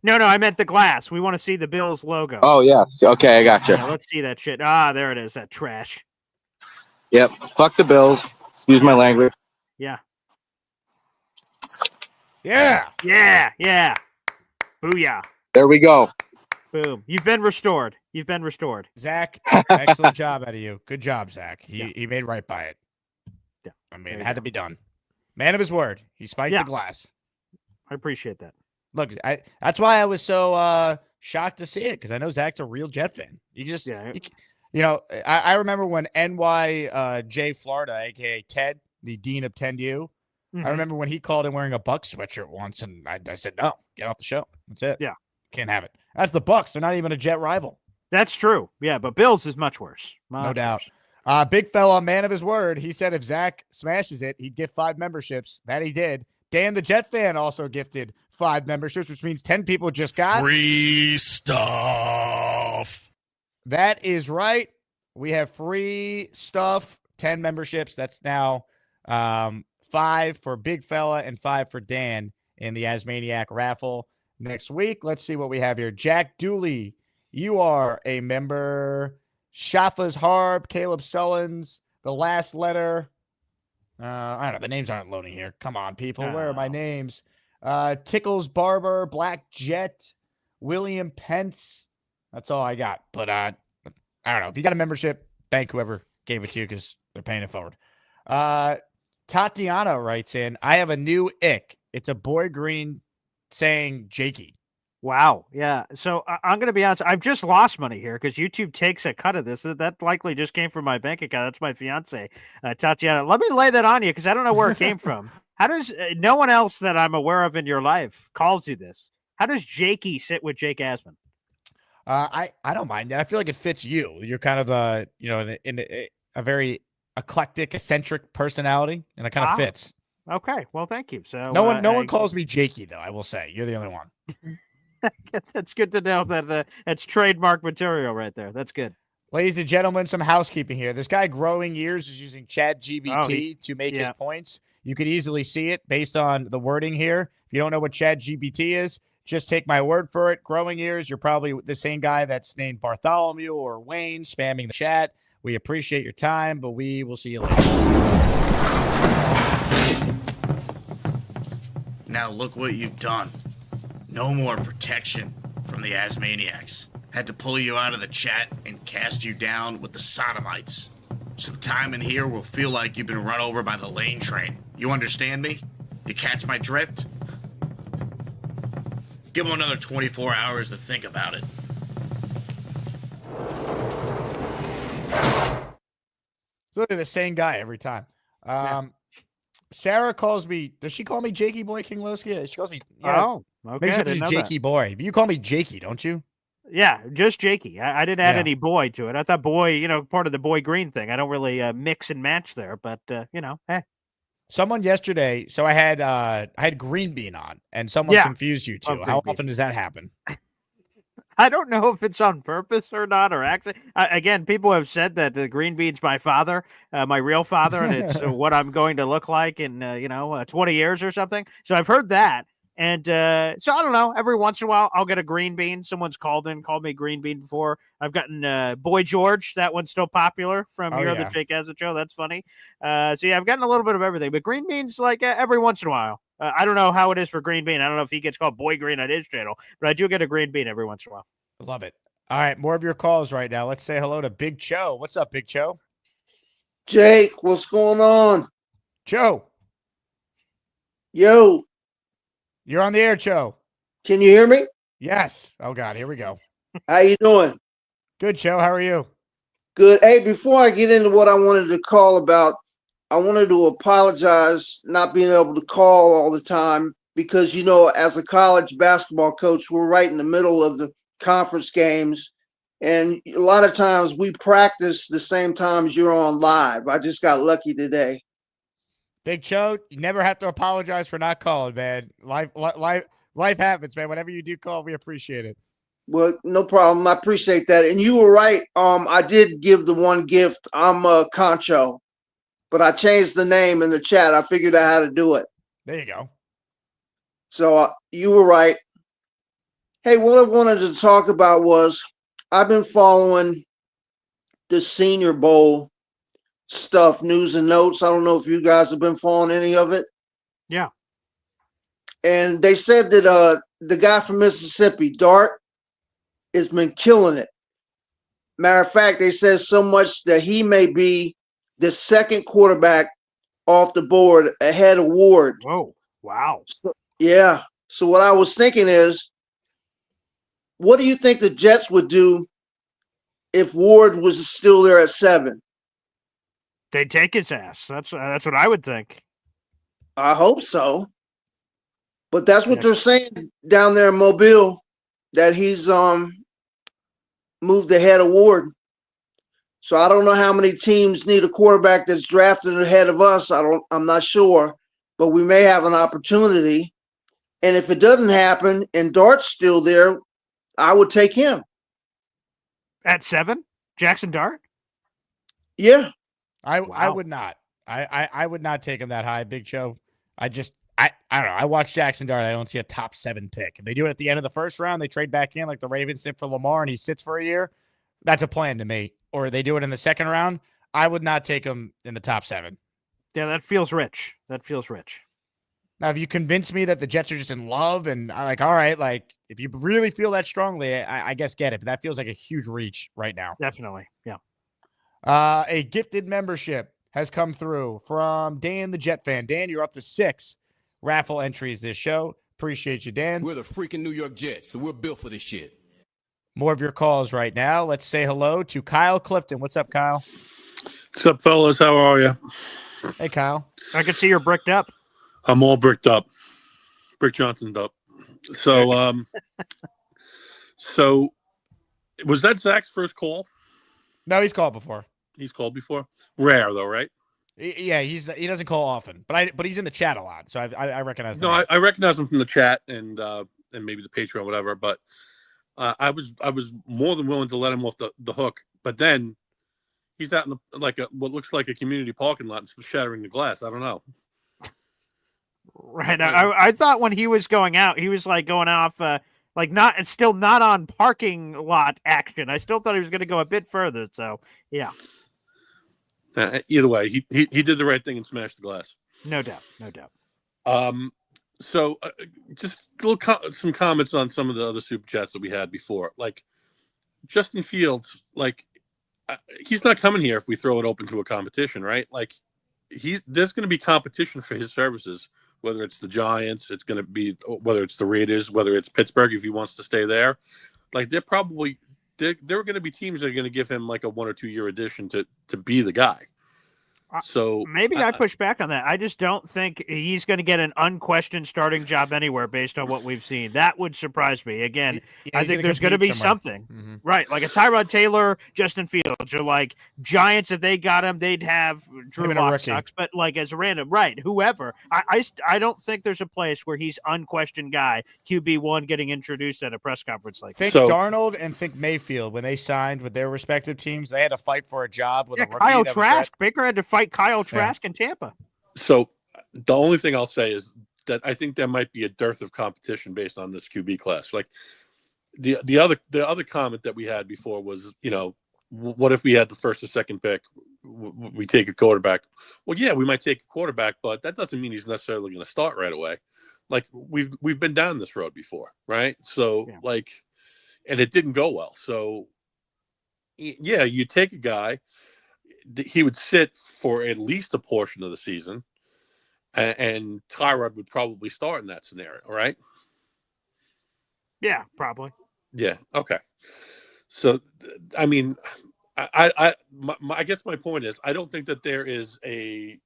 that. No, I meant the glass. We want to see the Bills logo. Oh yeah. Okay, I got you. Yeah, let's see that shit. Ah, there it is. That trash. Yep. Fuck the Bills. Excuse my language. Yeah. Yeah. Booyah. There we go. Boom. You've been restored. Zach, excellent job out of you. Good job, Zach. He made right by it. Yeah. I mean, it had to be done. Man of his word. He spiked the glass. I appreciate that. Look, that's why I was so shocked to see it, because I know Zach's a real Jet fan. I remember when NY Florida, aka Ted, the dean of 10U, I remember when he called in wearing a Bucks sweatshirt once, and I said, no, get off the show. That's it. Yeah. Can't have it. That's the Bucks. They're not even a Jet rival. That's true. Yeah, but Bills is much worse. No doubt. Big fella, man of his word. He said if Zach smashes it, he'd gift 5 memberships. That he did. Dan the Jet fan also gifted 5 memberships, which means 10 people just got free stuff. That is right. We have free stuff, 10 memberships. That's now 5 for Big Fella and 5 for Dan in the Asmaniac raffle next week. Let's see what we have here. Jack Dooley, you are a member. Shafa's Harb, Caleb Sullins, the last letter. I don't know. The names aren't loading here. Come on, people. Where are my names? Tickles Barber, Black Jet, William Pence. That's all I got. But I don't know. If you got a membership, thank whoever gave it to you, because they're paying it forward. Tatiana writes in, I have a new ick. It's a boy green saying Jakey. Wow. Yeah. So I'm going to be honest. I've just lost money here because YouTube takes a cut of this. That likely just came from my bank account. That's my fiance, Tatiana. Let me lay that on you because I don't know where it came from. How does no one else that I'm aware of in your life calls you this? How does Jakey sit with Jake Asman? I don't mind that. I feel like it fits you. You're kind of a very eclectic, eccentric personality, and it kind of fits. Okay. Well, thank you. So no one calls me Jakey, though. I will say you're the only one. That's good to know that that's trademark material right there. That's good. Ladies and gentlemen, some housekeeping here. This guy Growing Years is using ChatGPT to make his points. You could easily see it based on the wording here. If you don't know what ChatGPT is, just take my word for it. Growing ears, you're probably the same guy that's named Bartholomew or Wayne spamming the chat. We appreciate your time, but we will see you later. Now look what you've done. No more protection from the Asmaniacs. Had to pull you out of the chat and cast you down with the sodomites. Some time in here will feel like you've been run over by the lane train. You understand me? You catch my drift? Give him another 24 hours to think about it. Literally the same guy every time. Sarah calls me. Does she call me Jakey Boy King Lowski? She calls me. Yeah, Oh, okay. maybe I she's didn't know Jakey Boy. But you call me Jakey, don't you? Yeah, just Jakey. I didn't add Yeah. any boy to it. I thought boy, part of the boy green thing. I don't really mix and match there, but hey. Someone yesterday. So I had Green Bean on, and someone Yeah, confused you two. love How Green Bean. often does that happen? I don't know if it's on purpose or not, or accident. Again, people have said that Green Bean's my father, my real father, and it's what I'm going to look like in 20 years or something. So I've heard that, and so I don't know. Every once in a while, I'll get a Green Bean. Someone's called me Green Bean before. I've gotten Boy George. That one's still popular from Oh, the yeah. Jake Asman show. That's funny. So yeah, I've gotten a little bit of everything, but Green Bean's like every once in a while. I don't know how it is for Green Bean. I don't know if he gets called Boy Green on his channel, but I do get a Green Bean every once in a while. Love it. All right, more of your calls right now. Let's say hello to Big Cho. What's up, Big Cho? Jake, what's going on? Cho, Yo, you're on the air, Cho. can you hear me? Yes. Oh God, here we go. How you doing? Good, Cho. How are you? Good. Hey, before I get into what I wanted to call about, I wanted to apologize not being able to call all the time because, as a college basketball coach, we're right in the middle of the conference games. And a lot of times we practice the same times you're on live. I just got lucky today. Big Cho, you never have to apologize for not calling, man. Life happens, man. Whenever you do call, we appreciate it. Well, no problem. I appreciate that. And you were right. I did give the one gift. I'm Concho, but I changed the name in the chat. I figured out how to do it. There you go. So you were right. Hey, what I wanted to talk about was I've been following the Senior Bowl stuff, news and notes. I don't know if you guys have been following any of it. Yeah. And they said that the guy from Mississippi, Dart, has been killing it. Matter of fact, they said so much that he may be the second quarterback off the board ahead of Ward. Whoa. Wow. So, yeah. So what I was thinking is, what do you think the Jets would do if Ward was still there at 7? They'd take his ass. That's what I would think. I hope so. But that's what they're saying down there in Mobile, that he's moved ahead of Ward. So I don't know how many teams need a quarterback that's drafted ahead of us. I'm not sure, but we may have an opportunity. And if it doesn't happen and Dart's still there, I would take him. At 7? Jackson Dart? Yeah. I would not. I would not take him that high, Big Cho. I don't know. I watch Jackson Dart. I don't see a top 7 pick. If they do it at the end of the first round, they trade back in like the Ravens did for Lamar and he sits for a year. That's a plan to me. Or they do it in the second round. I would not take him in the top 7. Yeah, that feels rich. Now, if you convince me that the Jets are just in love and I'm like, all right, like if you really feel that strongly, I guess get it. But that feels like a huge reach right now. Definitely. Yeah. A gifted membership has come through from Dan the Jet fan. Dan, you're up to 6 raffle entries this show. Appreciate you, Dan. We're the freaking New York Jets, so we're built for this shit. More of your calls right now. Let's say hello to Kyle Clifton. What's up, Kyle? What's up, fellas? How are you? Hey, Kyle. I can see you're bricked up. I'm all bricked up. Brick Johnson's up. So, so was that Zach's first call? No, he's called before. He's called before. Rare though, right? Yeah, he doesn't call often, but he's in the chat a lot, so I recognize. No, I recognize him from the chat and maybe the Patreon, whatever. But I was more than willing to let him off the hook. But then he's out in what looks like a community parking lot and shattering the glass. I don't know. Right. I thought when he was going out, he was like going off, like not. It's still not on parking lot action. I still thought he was going to go a bit further. So yeah. Either way, he did the right thing and smashed the glass. No doubt. No doubt. So just some comments on some of the other super chats that we had before, like Justin Fields. Like he's not coming here if we throw it open to a competition, right? Like there's going to be competition for his services. Whether it's the Giants, it's going to be whether it's the Raiders, whether it's Pittsburgh if he wants to stay there. Like there are going to be teams that are going to give him like a 1 or 2 year addition to be the guy. So maybe I push back on that. I just don't think he's going to get an unquestioned starting job anywhere based on what we've seen. That would surprise me. Again, I think there's going to be something, right? Like a Tyrod Taylor, Justin Fields, or like Giants. If they got him, they'd have Drew Lock sucks, but like as a random, right? Whoever. I don't think there's a place where he's unquestioned guy QB1 getting introduced at a press conference like think that. Darnold and think Mayfield when they signed with their respective teams, they had to fight for a job with a rookie. Kyle Trask. Baker had to fight Kyle Trask in Tampa. So the only thing I'll say is that I think there might be a dearth of competition based on this QB class. Like the other comment that we had before was, what if we had the first or second pick? We take a quarterback. Well, yeah, we might take a quarterback, but that doesn't mean he's necessarily going to start right away. Like we've been down this road before, right? So and it didn't go well. So yeah, you take a guy. He would sit for at least a portion of the season, and Tyrod would probably start in that scenario, right? Yeah, probably. Yeah. Okay. So, I mean, I guess my point is, I don't think that there is a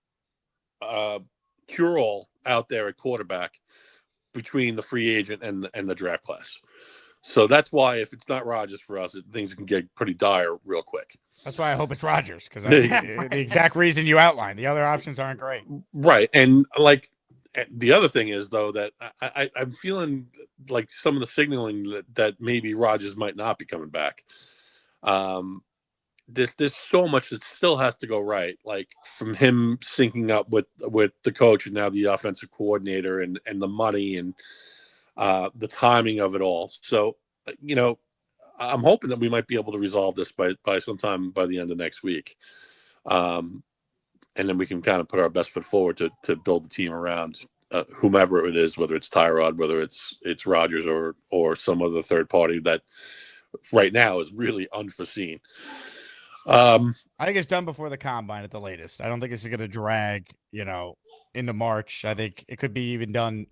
cure-all out there at quarterback between the free agent and the draft class. So that's why if it's not Rodgers for us, things can get pretty dire real quick. That's why I hope it's Rodgers, because the exact reason you outlined. The other options aren't great. Right. And like the other thing is, though, that I'm feeling like some of the signaling that maybe Rodgers might not be coming back. There's so much that still has to go right, like from him syncing up with the coach and now the offensive coordinator and the money and the timing of it all. So, I'm hoping that we might be able to resolve this by sometime by the end of next week. And then we can kind of put our best foot forward to build the team around whomever it is, whether it's Tyrod, whether it's Rodgers or some other third party that right now is really unforeseen. I think it's done before the combine at the latest. I don't think it's going to drag, into March. I think it could be even done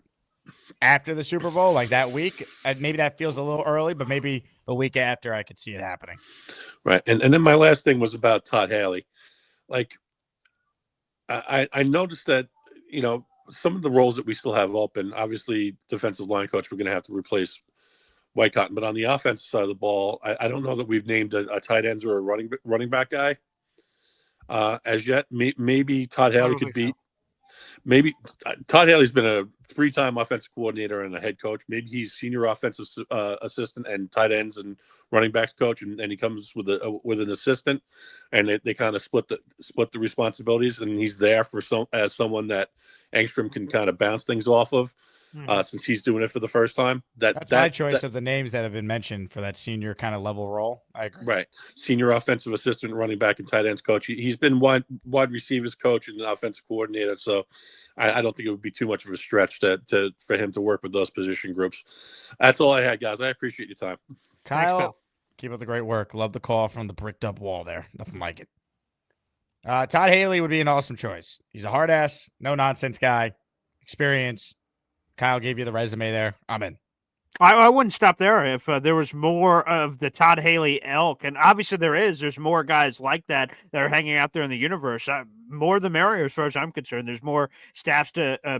after the Super Bowl, like that week. Maybe that feels a little early, but maybe the week after I could see it happening. Right. And then my last thing was about Todd Haley. Like I noticed that, some of the roles that we still have open, obviously defensive line coach, we're going to have to replace White Cotton, but on the offensive side of the ball, I don't know that we've named a tight ends or a running back guy as yet. Maybe Todd Haley could be. Maybe Todd Haley's been a 3-time offensive coordinator and a head coach. Maybe he's senior offensive assistant and tight ends and running backs coach, and he comes with an assistant, and they kind of split the responsibilities, and he's there for as someone that Engstrand can kind of bounce things off of. Since he's doing it for the first time. That's my choice of the names that have been mentioned for that senior kind of level role. I agree. Right. Senior offensive assistant, running back, and tight ends coach. He's been wide receivers coach and an offensive coordinator. So I don't think it would be too much of a stretch for him to work with those position groups. That's all I had, guys. I appreciate your time. Kyle, Thanks, keep up the great work. Love the call from the bricked up wall there. Nothing like it. Todd Haley would be an awesome choice. He's a hard ass, no nonsense guy, experience. Kyle gave you the resume there. I'm in. I wouldn't stop there. If there was more of the Todd Haley ilk, and obviously there's more guys like that are hanging out there in the universe. More the merrier, as far as I'm concerned. There's more staffs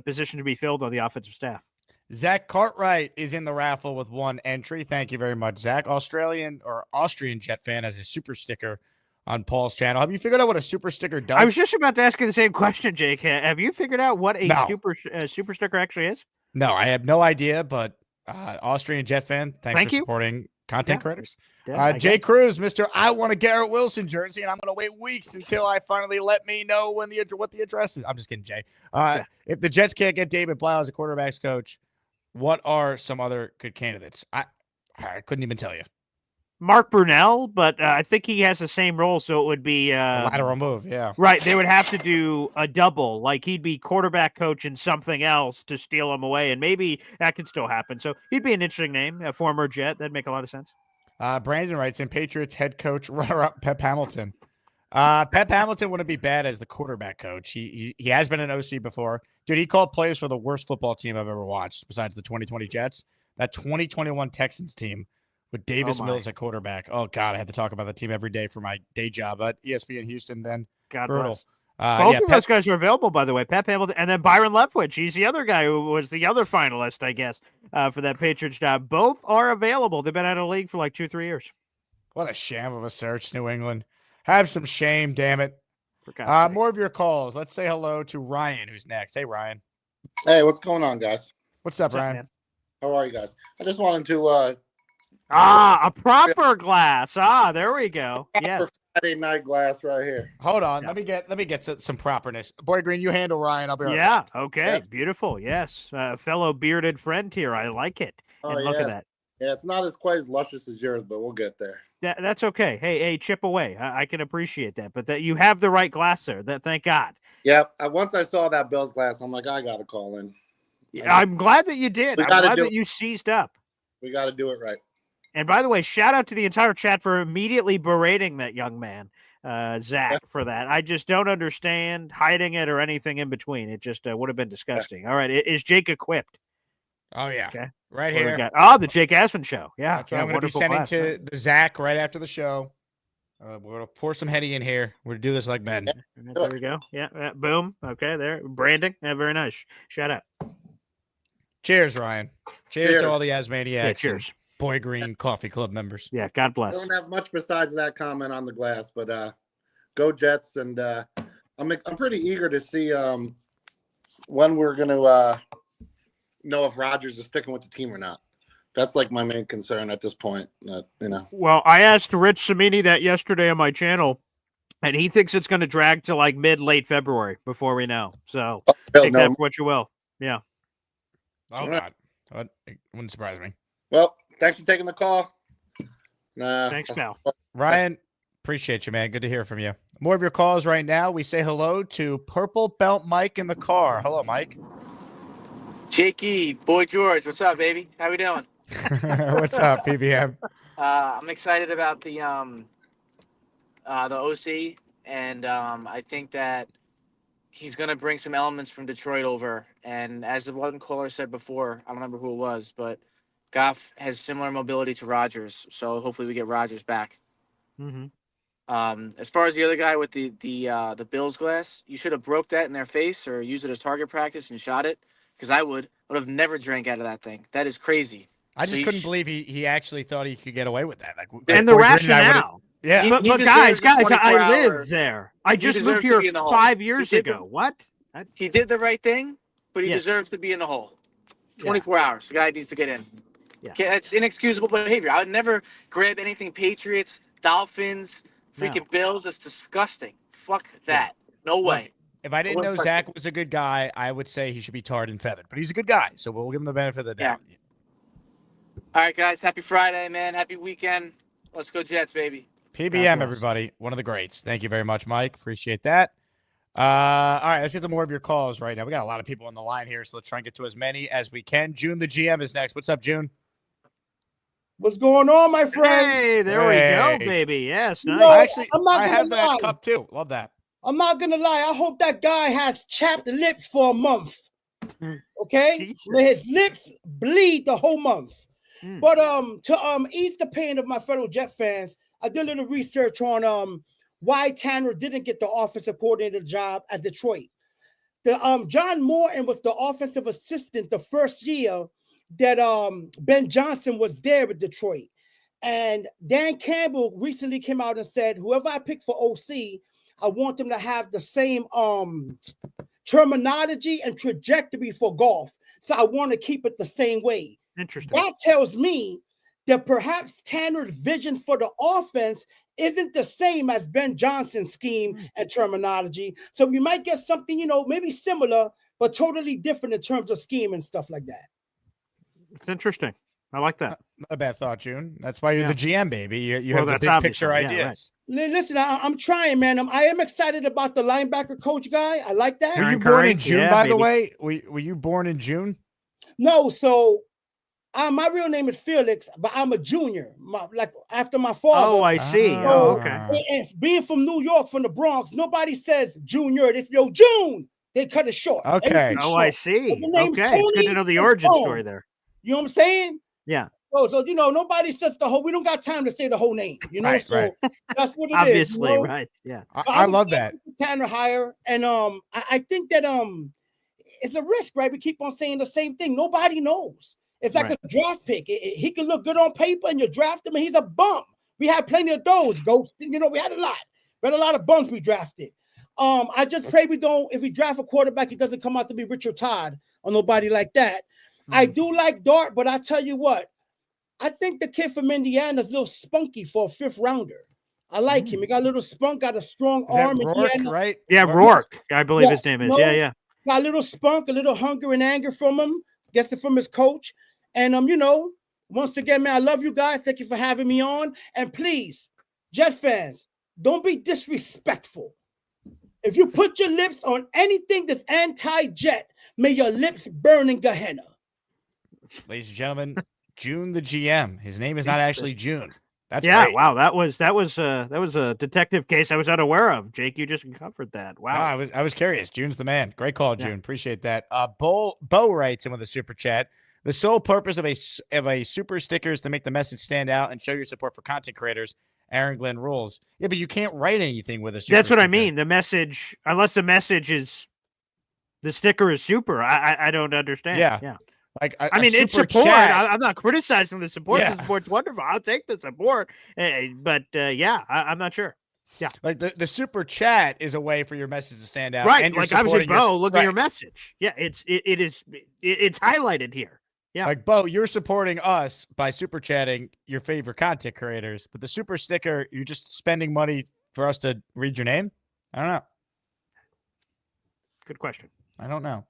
position to be filled on the offensive staff. Zach Cartwright is in the raffle with one entry. Thank you very much, Zach. Austrian Jet fan has a super sticker on Paul's channel. Have you figured out what a super sticker does? I was just about to ask you the same question, Jake. Have you figured out what a super sticker actually is? No, I have no idea, but Austrian Jet fan, thanks for supporting content creators. Yeah, Jay Cruz, Mr. I want a Garrett Wilson jersey, and I'm going to wait weeks until I finally let me know what the address is. I'm just kidding, Jay. If the Jets can't get David Blau as a quarterbacks coach, what are some other good candidates? I couldn't even tell you. Mark Brunell, but I think he has the same role, so it would be a lateral move. Yeah, right. They would have to do a double, like he'd be quarterback coach and something else to steal him away, and maybe that could still happen. So he'd be an interesting name, a former Jet. That'd make a lot of sense. Brandon writes in Patriots head coach runner-up Pep Hamilton. Pep Hamilton wouldn't be bad as the quarterback coach. He has been an OC before. Dude, he called plays for the worst football team I've ever watched, besides the 2020 Jets. That 2021 Texans team with Davis Mills at quarterback. Oh, God, I had to talk about the team every day for my day job at ESPN Houston then. God brutal. Bless. Both of those guys are available, by the way. Pep Hamilton and then Byron Leftwich. He's the other guy who was the other finalist, I guess, for that Patriots job. Both are available. They've been out of the league for like 2-3 years. What a sham of a search, New England. Have some shame, damn it. More of your calls. Let's say hello to Ryan, who's next. Hey, Ryan. Hey, what's going on, guys? What's up, Ryan? Man? How are you guys? I just wanted to a proper glass. There we go. Yes. Friday night glass right here. Hold on. Let me get some properness. Boy Green, you handle Ryan. I'll be right back. Okay. Yep. Beautiful. Yes. Fellow bearded friend here. I like it. And look at that. Yeah, it's not as quite as luscious as yours, but we'll get there. That's okay. Hey, chip away. I can appreciate that, but that you have the right glass there. Thank God. Yep. Once I saw that Bill's glass, I'm like, I got to call in. I'm glad that you did. I'm glad that you seized up. We got to do it right. And by the way, shout out to the entire chat for immediately berating that young man, Zach, for that. I just don't understand hiding it or anything in between. It just would have been disgusting. All right. Is Jake equipped? Oh, yeah. Okay. Right here. The Jake Asman show. Yeah. That's what I'm going to be sending to the Zach right after the show. We're going to pour some Hetty in here. We're going to do this like men. There we go. Yeah. Boom. Okay. There. Branding. Yeah, very nice. Shout out. Cheers, Ryan. Cheers to all the Asmaniacs. Yeah, cheers. Boy Green Coffee Club members. Yeah. God bless. I don't have much besides that comment on the glass, but go Jets. And I'm pretty eager to see when we're going to know if Rodgers is sticking with the team or not. That's like my main concern at this point. Well, I asked Rich Samini that yesterday on my channel, and he thinks it's going to drag to like late February before we know. So take that for what you will. Yeah. Oh, God. It wouldn't surprise me. Well, thanks for taking the call. Thanks, pal. Ryan, appreciate you, man. Good to hear from you. More of your calls right now. We say hello to Purple Belt Mike in the car. Hello, Mike. Jakey, Boy George, what's up, baby? How we doing? What's up, PBM? I'm excited about the OC, and I think that he's going to bring some elements from Detroit over. And as the one caller said before, I don't remember who it was, but Goff has similar mobility to Rodgers, so hopefully we get Rodgers back. Mm-hmm. As far as the other guy with the Bills glass, you should have broke that in their face or used it as target practice and shot it, because I would have never drank out of that thing. That is crazy. I just couldn't believe he actually thought he could get away with that. And the rationale. Yeah. But guys, I lived there. I just moved here 5 years ago. What? He did the right thing, but he deserves to be in the hole. 24 hours. The guy needs to get in. Yeah. That's inexcusable behavior. I would never grab anything Patriots, Dolphins, freaking Bills. That's disgusting. Fuck that. No way. If I didn't know Zach was a good guy, I would say he should be tarred and feathered. But he's a good guy, so we'll give him the benefit of the doubt. Yeah. All right, guys. Happy Friday, man. Happy weekend. Let's go Jets, baby. PBM, everybody. One of the greats. Thank you very much, Mike. Appreciate that. All right, let's get to more of your calls right now. We got a lot of people on the line here, so let's try and get to as many as we can. June, the GM, is next. What's up, June? What's going on, my friends? Hey, there we go, baby. Yes, nice. No, Actually, I'm not I gonna have that lie. cup too. Love that. I'm not gonna lie. I hope that guy has chapped lips for a month. Okay, let his lips bleed the whole month. But to ease the pain of my fellow Jet fans, I did a little research on why Tanner didn't get the offensive coordinator job at Detroit. The John Morton was the offensive assistant the first year that Ben Johnson was there at Detroit. And Dan Campbell recently came out and said, whoever I pick for OC, I want them to have the same terminology and trajectory for golf. So I want to keep it the same way. Interesting. That tells me that perhaps Tanner's vision for the offense isn't the same as Ben Johnson's scheme and terminology. So we might get something, maybe similar, but totally different in terms of scheme and stuff like that. It's interesting. I like that. Not a bad thought, June. That's why you're the GM, baby. You Well, have the that's big picture obviously, ideas. right. Listen, I'm trying, man. I am excited about the linebacker coach guy. I like that. Were you born in June, by the way? Were you born in June? No, so my real name is Felix, but I'm a junior. Like after my father. Oh, I see. Oh, okay. And being from New York, from the Bronx, nobody says junior. It's yo June. They cut it short. Okay. Everything's Oh, short. I see. If the name's Okay. It's good to Tony, know the it's origin Tone. story there. You know what I'm saying? Yeah. So nobody says the whole. We don't got time to say the whole name. Right, so right. that's what it is. Obviously, right. Yeah. I love that. Tanner hire, and I think that it's a risk, right? We keep on saying the same thing. Nobody knows. It's like a draft pick. He can look good on paper, and you draft him, and he's a bum. We had plenty of those ghosts. We had a lot. We had a lot of bums we drafted. I just pray we don't. If we draft a quarterback, he doesn't come out to be Richard Todd or nobody like that. I do like Dart, but I tell you what, I think the kid from Indiana is a little spunky for a fifth rounder. I like him. He got a little spunk, got a strong arm. Rourke, right? Yeah, Rourke. I believe his name is. Yeah. Got a little spunk, a little hunger and anger from him. Gets it from his coach. And once again, man, I love you guys. Thank you for having me on. And please, Jet fans, don't be disrespectful. If you put your lips on anything that's anti-Jet, may your lips burn in Gehenna. Ladies and gentlemen, June the GM. His name is not actually June. That's great. Great. Wow, that was a detective case I was unaware of. Jake, you just covered that. Wow. No, I was curious. June's the man. Great call, June. Yeah. Appreciate that. Bo writes in with a super chat. The sole purpose of a super sticker is to make the message stand out and show your support for content creators. Aaron Glenn rules. Yeah, but you can't write anything with a super That's what sticker. I mean. The message, unless the message is the sticker is super, I don't understand. Yeah. Like I mean, it's super support. chat. I'm not criticizing the support. Yeah. The support's wonderful. I'll take the support. But I'm not sure. Yeah. Like the super chat is a way for your message to stand out. Right. And you're Like obviously, supporting Bo, look at your message. Yeah. It's highlighted here. Yeah. Like, Bo, you're supporting us by super chatting your favorite content creators, but the super sticker, you're just spending money for us to read your name? I don't know. Good question. I don't know.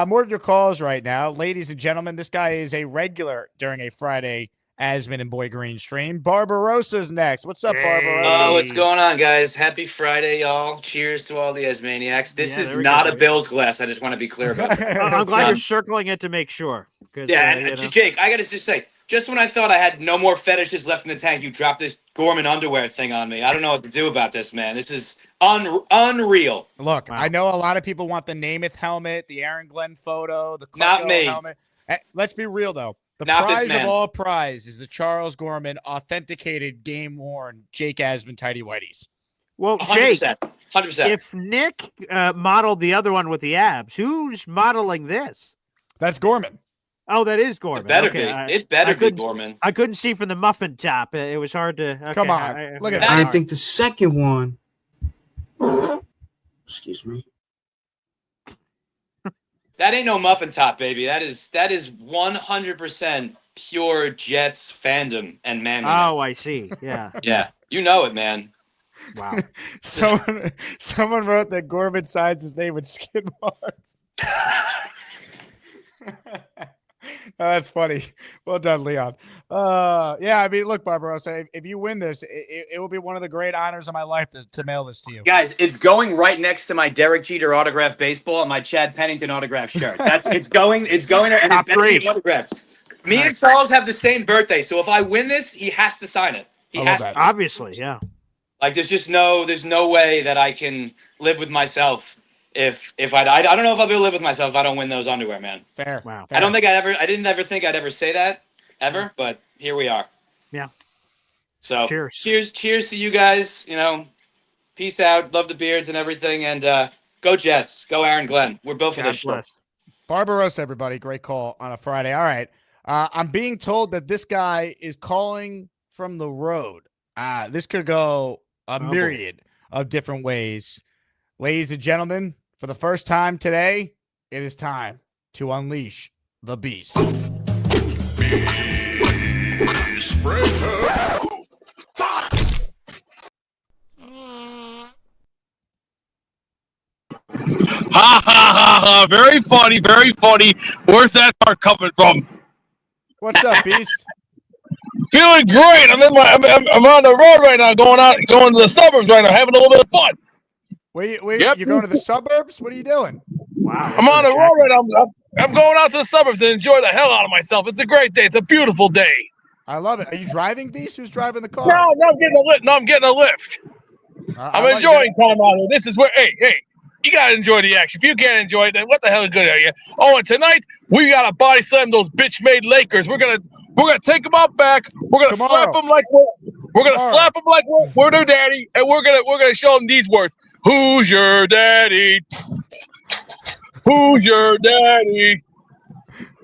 More of your calls right now. Ladies and gentlemen, this guy is a regular during a Friday Asman and Boy Green stream. Barbarossa's next. What's up, Barbarossa? What's going on, guys? Happy Friday, y'all. Cheers to all the Asmaniacs. This Yeah, is there we not go. a Bills glass. I just want to be clear about that. I'm glad you're circling it to make sure. Yeah, and Jake, I got to just say, just when I thought I had no more fetishes left in the tank, you dropped this Gorman underwear thing on me. I don't know what to do about this, man. This is unreal. Look, I know a lot of people want the Namath helmet, the Aaron Glenn photo, the Not Klecko me. helmet. Let's be real, though. The Not this prize man. of all prize is the Charles Gorman authenticated game-worn Jake Asman tighty whities. Well, 100%. Jake, 100%. if Nick modeled the other one with the abs, who's modeling this? That's Gorman. Oh, that is Gorman. It better Okay, be. It better be couldn't- Gorman. I couldn't see from the muffin top. It was hard to. Okay, Come on. Look at I think the second one. Excuse me. That ain't no muffin top, baby. That is 100% pure Jets fandom and manliness. Oh, I see. Yeah. Yeah, you know it, man. Wow. Someone wrote that Gorman signs his name with skid marks. Oh, that's funny. Well done, Leon. Yeah, I mean, look, Barbarossa, if you win this, it will be one of the great honors of my life to mail this to you. Guys, it's going right next to my Derek Jeter autographed baseball and my Chad Pennington autographed shirt. It's going there. And Top it better be three. autographed. Me and Charles have the same birthday, so if I win this, he has to sign it. He I love has that. to. Obviously, yeah. Like, there's no way that I can live with myself if I don't know if I'll be able to live with myself if I don't win those underwear, man. Fair. Wow. I don't think I didn't ever think I'd ever say that ever, but here we are. Yeah. So Cheers. cheers to you guys. Peace out. Love the beards and everything, and go Jets. Go Aaron Glenn. We're both for God this show. bless. Barbarossa, everybody. Great call on a Friday. All right. I'm being told that this guy is calling from the road. This could go a myriad of different ways. Ladies and gentlemen, for the first time today, it is time to unleash the beast. Beast Spreader. Ha ha ha ha! Very funny, very funny. Where's that part coming from? What's up, Beast? Feeling great. I'm on the road right now, going to the suburbs right now, having a little bit of fun. You going to the suburbs? What are you doing? Wow. I'm on the road right now. I'm going out to the suburbs and enjoy the hell out of myself. It's a great day. It's a beautiful day. I love it. Are you driving, Beast? Who's driving the car? No, I'm getting a lift. No, I'm getting a lift. I'm enjoying time out here. This is where, hey, you gotta enjoy the action. If you can't enjoy it, then what the hell is good are you? Oh, and tonight we gotta body slam those bitch-made Lakers. We're gonna take them out back. We're gonna slap them like we're their daddy, and we're gonna show them these words. Who's your daddy? Who's your daddy?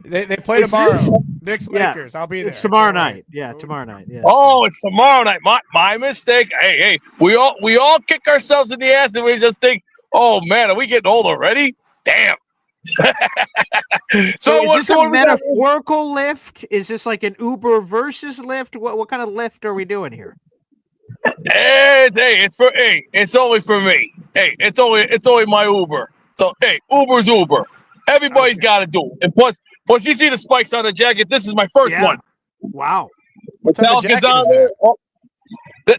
They play tomorrow. Knicks Lakers. I'll be there. It's tomorrow night. Yeah, tomorrow night. Yeah. Oh, it's tomorrow night. My mistake. Hey, we all kick ourselves in the ass and we just think, oh man, are we getting old already? Damn. So is this a metaphorical lift? Is this like an Uber versus Lyft? What kind of lift are we doing here? It's only for me. Hey, it's only my Uber. So hey, Uber's Uber. Everybody's got to do it. And plus, you see the spikes on the jacket. This is my first one. Wow. What type of jacket is that?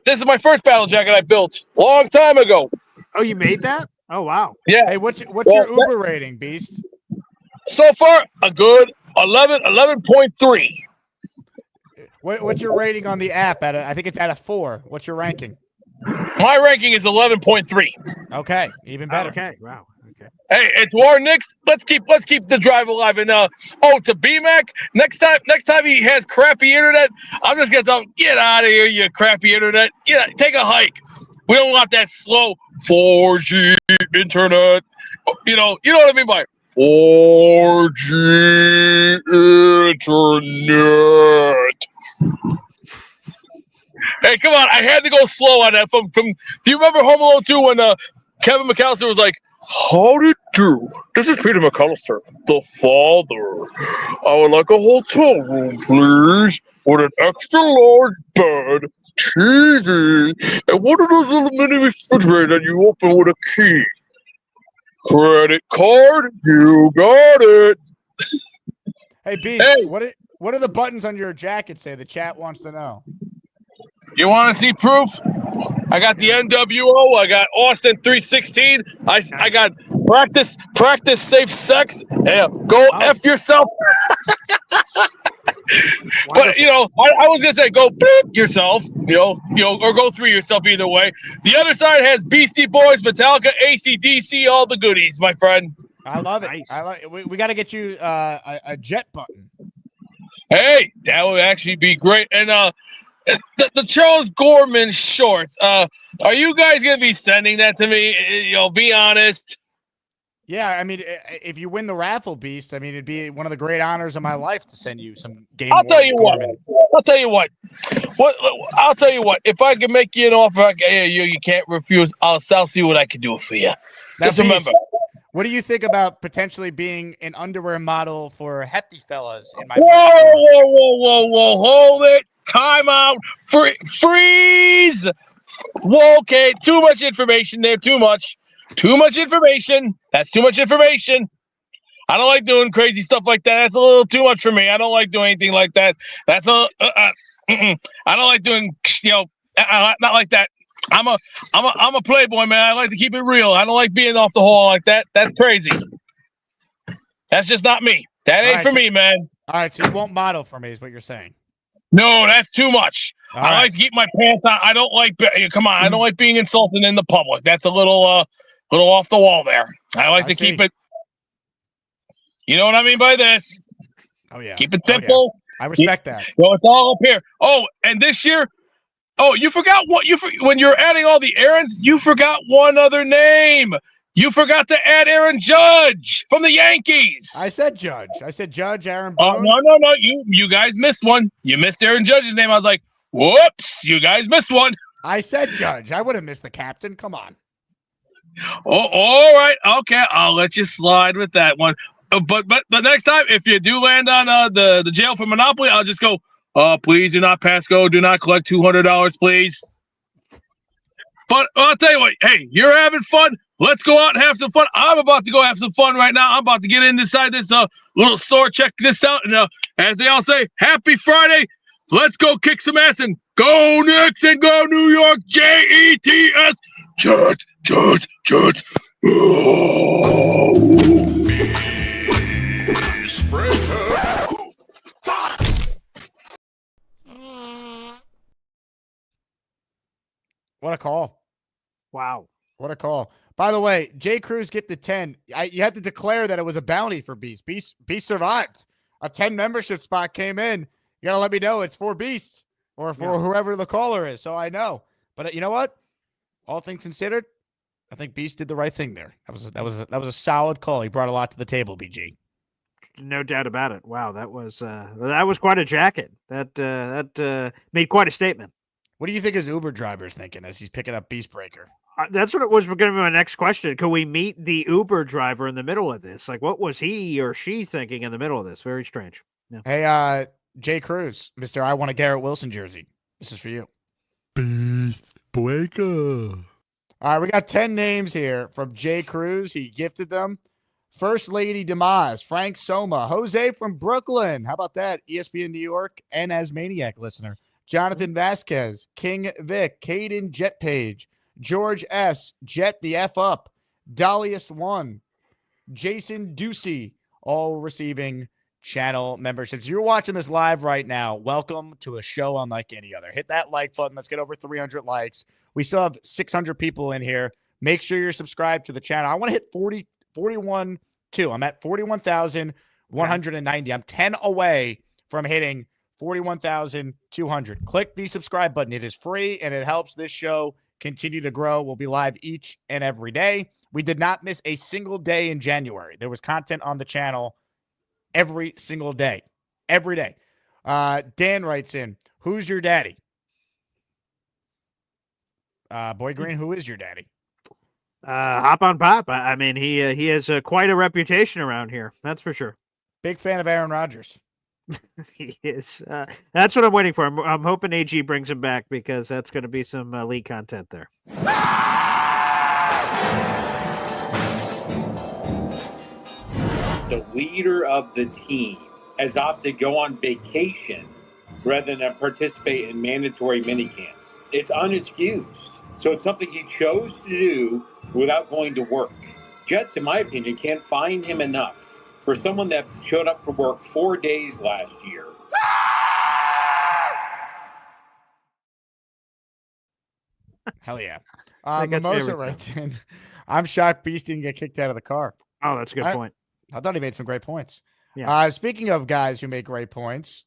This is my first battle jacket I built a long time ago. Oh, you made that? Oh, wow. Yeah. Hey, what's your Uber rating, Beast? So far, a good 11.3. What's your rating on the app? I think it's at a 4. What's your ranking? My ranking is 11.3. Okay, even better. Okay, wow. Okay. Hey, it's War Knicks. Let's keep the drive alive. And to BMAC, next time he has crappy internet, I'm just gonna tell him, get out of here, you crappy internet. Take a hike. We don't want that slow 4G internet. You know what I mean by 4G internet. Hey, come on! I had to go slow on that. From do you remember Home Alone 2 when Kevin McAllister was like, "How did do? This is Peter McAllister, the father. I would like a hotel room, please, with an extra large bed, TV, and one of those little mini refrigerators that you open with a key. Credit card, you got it." Hey, Beast, what do the buttons on your jacket say? The chat wants to know. You want to see proof? I got the NWO. I got Austin 316. I got practice safe sex. Yeah, go F yourself. But I was gonna say go beep yourself. Or go through yourself either way. The other side has Beastie Boys, Metallica, AC/DC, all the goodies, my friend. I love it. Nice. We got to get you a jet button. Hey, that would actually be great. And the Charles Gorman shorts. Are you guys gonna be sending that to me? Be honest. Yeah, I mean, if you win the raffle, Beast, I mean, it'd be one of the great honors of my life to send you some game. I'll tell you what. I'll tell you what. If I can make you an offer, you can't refuse. I'll see what I can do for you. Now, Just remember. Beast, what do you think about potentially being an underwear model for Hefty Fellas in my? Whoa! Hold it. Time out. Freeze. Whoa, okay, too much information there. Too much information. That's too much information. I don't like doing crazy stuff like that. That's a little too much for me. I don't like doing anything like that. That's I don't like doing not like that. I'm a playboy, man. I like to keep it real. I don't like being off the wall like that. That's crazy. That's just not me. That ain't for me, man. All right, so you won't model for me, is what you're saying. No, that's too much. All I right. like to keep my pants on. I don't like. Come on, I don't like being insulted in the public. That's a little off the wall there. I like to keep it. You know what I mean by this? Oh yeah. Keep it simple. I respect that. It's all up here. Oh, and this year, you forgot when you're adding all the Aarons, you forgot one other name. You forgot to add Aaron Judge from the Yankees. I said Judge. Aaron Boone. Oh, no. You guys missed one. You missed Aaron Judge's name. I was like, whoops, you guys missed one. I said Judge. I would have missed the captain. Come on. Oh, all right. Okay, I'll let you slide with that one. But next time, if you do land on the jail for Monopoly, I'll just go, Please do not pass go. Do not collect $200, please. But I'll tell you what, hey, you're having fun. Let's go out and have some fun. I'm about to go have some fun right now. I'm about to get inside this little store, check this out. And as they all say, happy Friday. Let's go kick some ass and go Knicks and go New York. Jets. Jets, Jets, Jets. What a call. Wow. What a call. By the way, Jay Cruz get the 10. You had to declare that it was a bounty for Beast. Beast survived. A 10 membership spot came in. You got to let me know it's for Beast or for whoever the caller is. So I know. But you know what? All things considered, I think Beast did the right thing there. That was a solid call. He brought a lot to the table, BG. No doubt about it. Wow, that was quite a jacket. That made quite a statement. What do you think his Uber driver's thinking as he's picking up Beast Breaker? That's what it was going to be my next question. Could we meet the Uber driver in the middle of this? Like, what was he or she thinking in the middle of this? Very strange. Yeah. Hey, Jay Cruz, Mr. I want a Garrett Wilson jersey. This is for you. Beast Breaker. All right, we got 10 names here from Jay Cruz. He gifted them. First Lady Demise, Frank Soma, Jose from Brooklyn. How about that? ESPN New York and Asmaniac listener. Jonathan Vasquez, King Vic, Caden Jet Page, George S, Jet the F Up, Dahliest One, Jason Ducey, all receiving channel memberships. You're watching this live right now. Welcome to a show unlike any other. Hit that like button. Let's get over 300 likes. We still have 600 people in here. Make sure you're subscribed to the channel. I want to hit 41 too. I'm at 41,190. I'm 10 away from hitting 41,200. Click the subscribe button. It is free and it helps this show continue to grow. We'll be live each and every day. We did not miss a single day in January. There was content on the channel every single day. Every day. Dan writes in, who's your daddy? Boy Green, who is your daddy? Hop on Pop. I mean, he has quite a reputation around here. That's for sure. Big fan of Aaron Rodgers. He is. That's what I'm waiting for. I'm hoping AG brings him back because that's going to be some league content there. The leader of the team has opted to go on vacation rather than participate in mandatory minicamps. It's unexcused. So it's something he chose to do without going to work. Jets, in my opinion, can't find him enough for someone that showed up for work 4 days last year. Hell yeah. Mimosa writes in, I'm shocked Beast didn't get kicked out of the car. Oh, that's a good point. I thought he made some great points. Yeah. Speaking of guys who make great points,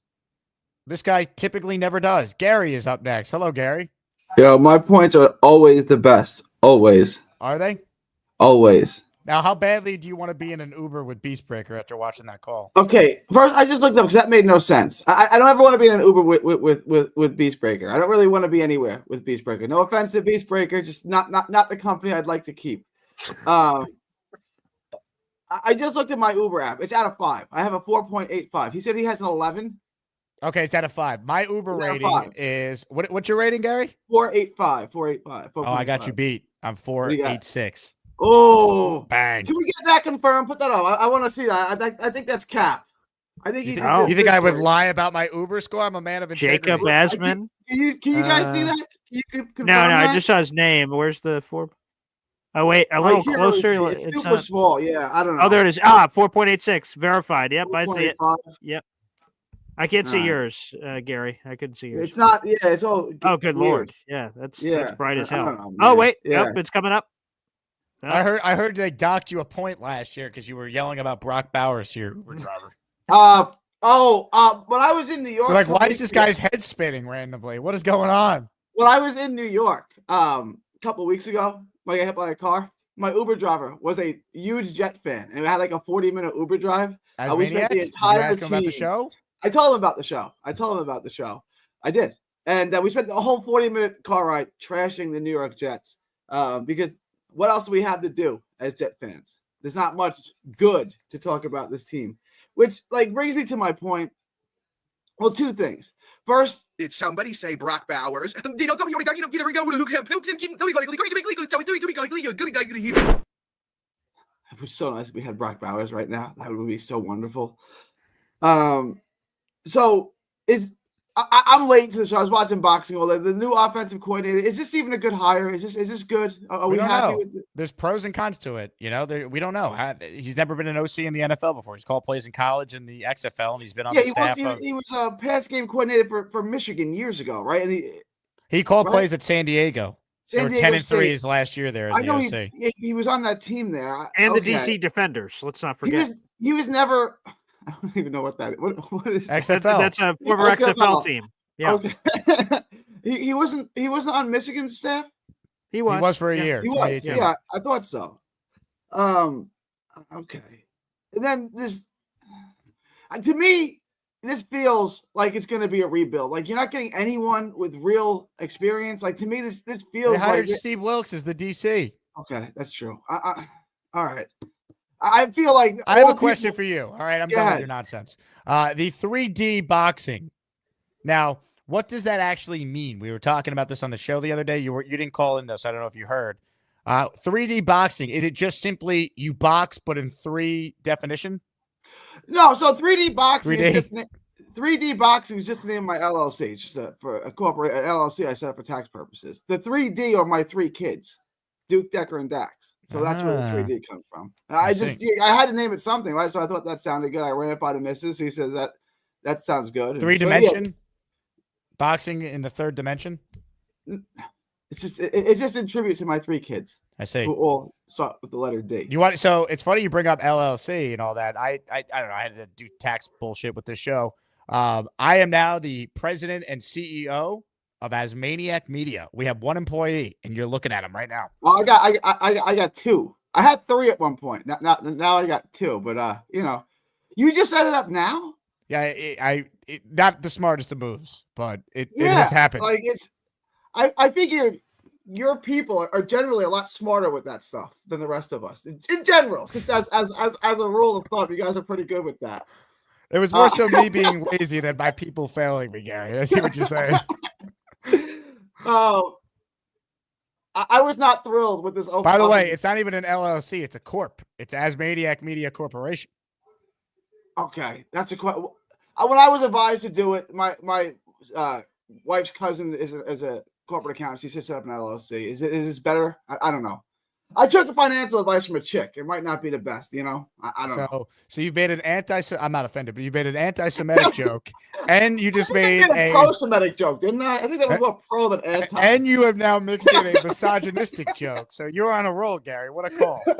this guy typically never does. Gary is up next. Hello, Gary. Yo, my points are always the best. Always. Are they? Always. Now, how badly do you want to be in an Uber with Beastbreaker after watching that call? Okay, first I just looked up because that made no sense. I don't ever want to be in an Uber with Beastbreaker. I don't really want to be anywhere with Beastbreaker. No offense to Beastbreaker, just not the company I'd like to keep. I just looked at my Uber app. It's out of 5. I have a 4.85. He said he has an 11. Okay, it's out of 5. My Uber rating is what's your rating, Gary? 4.85. 4.85. Oh, I got you beat. I'm 4.86. Oh, bang! Can we get that confirmed? Put that up. I want to see that. I think that's cap. I think you think I would lie about my Uber score? I'm a man of integrity. Jacob Asman. Can you guys see that? Can you confirm no, that? I just saw his name. Where's the 4? Oh wait, a little closer. It's super small. Yeah, I don't know. Oh, there it is. 4.86 verified. Yep, I see it. 4.85. Yep. I can't see yours, Gary. I couldn't see yours. It's not. Yeah, it's all. Oh, good weird. Lord. Yeah, that's bright as I hell. don't know, Oh wait, yeah. Yep, it's coming up. Oh. I heard they docked you a point last year because you were yelling about Brock Bowers to your Uber driver. When I was in New York, You're like, why is this guy's head spinning randomly? What is going on? When I was in New York, a couple weeks ago, when I got hit by a car, my Uber driver was a huge Jet fan, and we had like a 40-minute Uber drive. We spent the entire team. About the show? I told him about the show. I did, and we spent the whole 40-minute car ride trashing the New York Jets because. What else do we have to do as Jet fans? There's not much good to talk about this team, which brings me to my point. Well, 2 things. First, did somebody say Brock Bowers? It was so nice if we had Brock Bowers right now. That would be so wonderful. So I'm late to the show. I was watching boxing all day. The new offensive coordinator, is this even a good hire? Is this good? Are we don't happy know. with this? There's pros and cons to it. We don't know. He's never been an OC in the NFL before. He's called plays in college and the XFL, and he's been on the staff. He was a pass game coordinator for Michigan years ago, right? And he called right? plays at San Diego. They were 10-3 his last year there. I know he was on that team there. And the DC Defenders. Let's not forget. He was never. I don't even know what that is. What is XFL? That's a former XFL team. Yeah. Okay. he wasn't on Michigan's staff. He was. He was for a year. He was. Yeah, I thought so. Okay. And then this, to me, this feels like it's going to be a rebuild. Like, you're not getting anyone with real experience. Like, to me, this feels they hired like Steve Wilkes as the DC. Okay, that's true. All right. I feel like I have a question for you. All right, I'm done with your nonsense. The 3D boxing. Now, what does that actually mean? We were talking about this on the show the other day. You didn't call in this. I don't know if you heard. 3D boxing, is it just simply you box but in 3 definition? No, so 3D boxing 3D. is just 3D boxing is just the name of my LLC. It's just for a corporate LLC I set up for tax purposes. The 3D are my 3 kids, Duke, Decker, and Dax. So that's where the 3D comes from. I had to name it something, right? So I thought that sounded good. I ran it by the missus. He says that sounds good. 3D boxing in the 3rd dimension. It's just in tribute to my 3 kids. I see. Who all start with the letter D. So it's funny you bring up LLC and all that. I don't know. I had to do tax bullshit with this show. I am now the president and CEO of Asmaniac Media. We have 1 employee, and you're looking at him right now. Well, I got 2. I had 3 at one point. Now I got 2. But you just set it up now. Yeah, not the smartest of moves, but it has happened. Like I figure your people are generally a lot smarter with that stuff than the rest of us in general. Just as a rule of thumb, you guys are pretty good with that. It was more so me being lazy than my people failing me, Gary. I see what you're saying. Oh, I was not thrilled with this. By the way, it's not even an LLC; it's a corp. It's Asmaniac Media Corporation. Okay, that's when I was advised to do it, my wife's cousin is a corporate accountant. She set up an LLC. Is this better? I don't know. I took financial advice from a chick. It might not be the best, I don't know. So you made an I'm not offended, but you made an anti-Semitic joke, and you just made a pro-Semitic joke, didn't I? I think that was more pro than anti. And you have now mixed in a misogynistic joke. So you're on a roll, Gary. What a call. I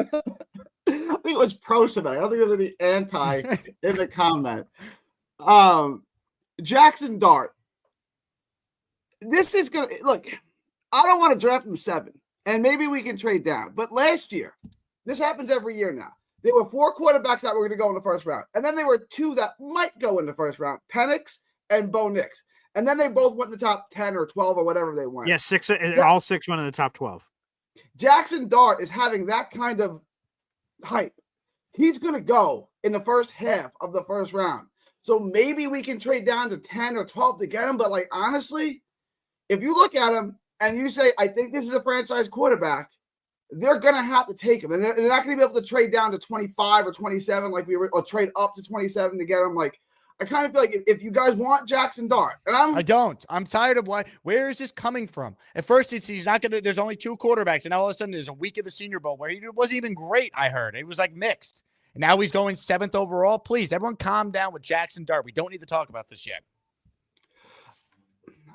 think it was pro-Semitic. I don't think there's any anti in the comment. Jackson Dart. This is gonna look. I don't want to draft him 7. And maybe we can trade down. But last year, this happens every year now. There were 4 quarterbacks that were going to go in the first round. And then there were 2 that might go in the first round, Penix and Bo Nix. And then they both went in the top 10 or 12 or whatever they went. Yeah, 6. All 6 went in the top 12. Jackson Dart is having that kind of hype. He's going to go in the first half of the first round. So maybe we can trade down to 10 or 12 to get him. But, honestly, if you look at him, and you say, I think this is a franchise quarterback, they're going to have to take him. And they're not going to be able to trade down to 25 or 27 or trade up to 27 to get him. I kind of feel like if you guys want Jackson Dart, and I don't. I'm tired of where is this coming from? At first, he's not going to, there's only 2 quarterbacks, and now all of a sudden there's a week of the Senior Bowl where he wasn't even great, I heard. It was mixed. And now he's going 7th overall. Please, everyone calm down with Jackson Dart. We don't need to talk about this yet.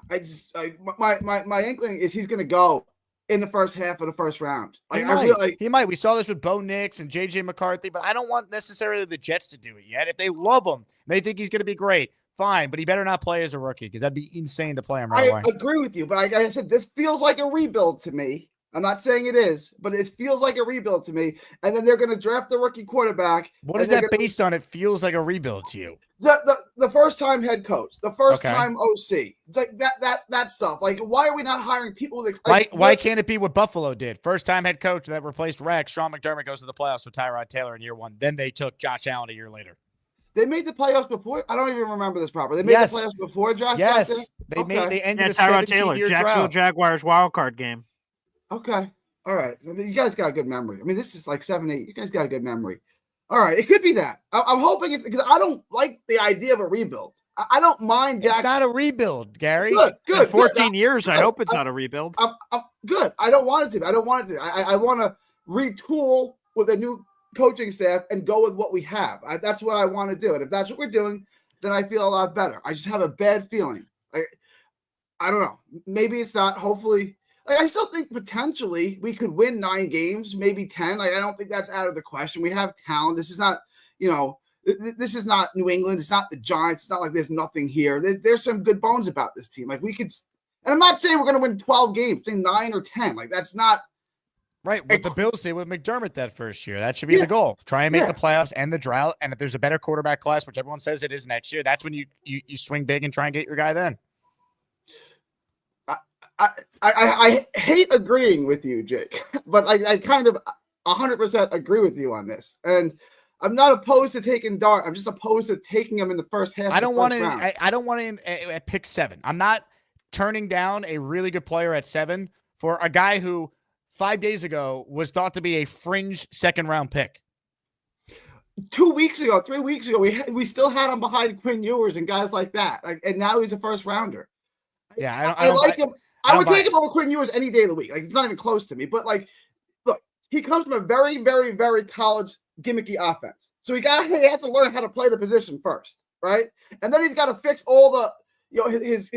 My inkling is he's going to go in the first half of the first round. He might. We saw this with Bo Nix and JJ McCarthy, but I don't want necessarily the Jets to do it yet. If they love him, they think he's going to be great. Fine, but he better not play as a rookie because that'd be insane to play him right away. I agree with you, but like I said, this feels like a rebuild to me. I'm not saying it is, but it feels like a rebuild to me. And then they're going to draft the rookie quarterback. What is that based on? It feels like a rebuild to you. The first time head coach, the first time OC. It's like that stuff. Why are we not hiring people with why can't it be what Buffalo did? First time head coach that replaced Rex, Sean McDermott goes to the playoffs with Tyrod Taylor in year 1. Then they took Josh Allen a year later. They made the playoffs before. I don't even remember this properly. They made Yes. the playoffs before Josh Yes. got there. They ended a Tyrod Taylor, 17-year Jacksonville drought. Jaguars wild card game. Okay. All right. I mean, you guys got a good memory. I mean, this is like 7, 8. You guys got a good memory. All right. It could be that. I'm hoping it's because I don't like the idea of a rebuild. I don't mind It's not a rebuild, Gary. Good. In 14 good. years, I Good. hope it's not a rebuild. I'm good. I don't want it to be. I don't want it to be. I want to retool with a new coaching staff and go with what we have. That's what I want to do. And if that's what we're doing, then I feel a lot better. I just have a bad feeling. I don't know. Maybe it's not. Hopefully, I still think potentially we could win 9 games, maybe 10. I don't think that's out of the question. We have talent. This is not, this is not New England. It's not the Giants. It's not like there's nothing here. There's some good bones about this team. Like we could, and I'm not saying we're going to win 12 games, say 9 or 10. Like that's not right. What the Bills did with McDermott that first year. That should be the goal. Try and make the playoffs and the drought. And if there's a better quarterback class, which everyone says it is next year, that's when you swing big and try and get your guy then. I hate agreeing with you, Jake, but I kind of 100% agree with you on this. And I'm not opposed to taking Dart. I'm just opposed to taking him in the first half. I don't want to. I don't want to at pick 7. I'm not turning down a really good player at 7 for a guy who 5 days ago was thought to be a fringe second-round pick. 2 weeks ago, 3 weeks ago, we still had him behind Quinn Ewers and guys like that. And now he's a first rounder. Yeah, I like him. I would take him over Quinn Ewers any day of the week. Like it's not even close to me. But look, he comes from a very, very, very college gimmicky offense. So he has to learn how to play the position first, right? And then he's got to fix all the his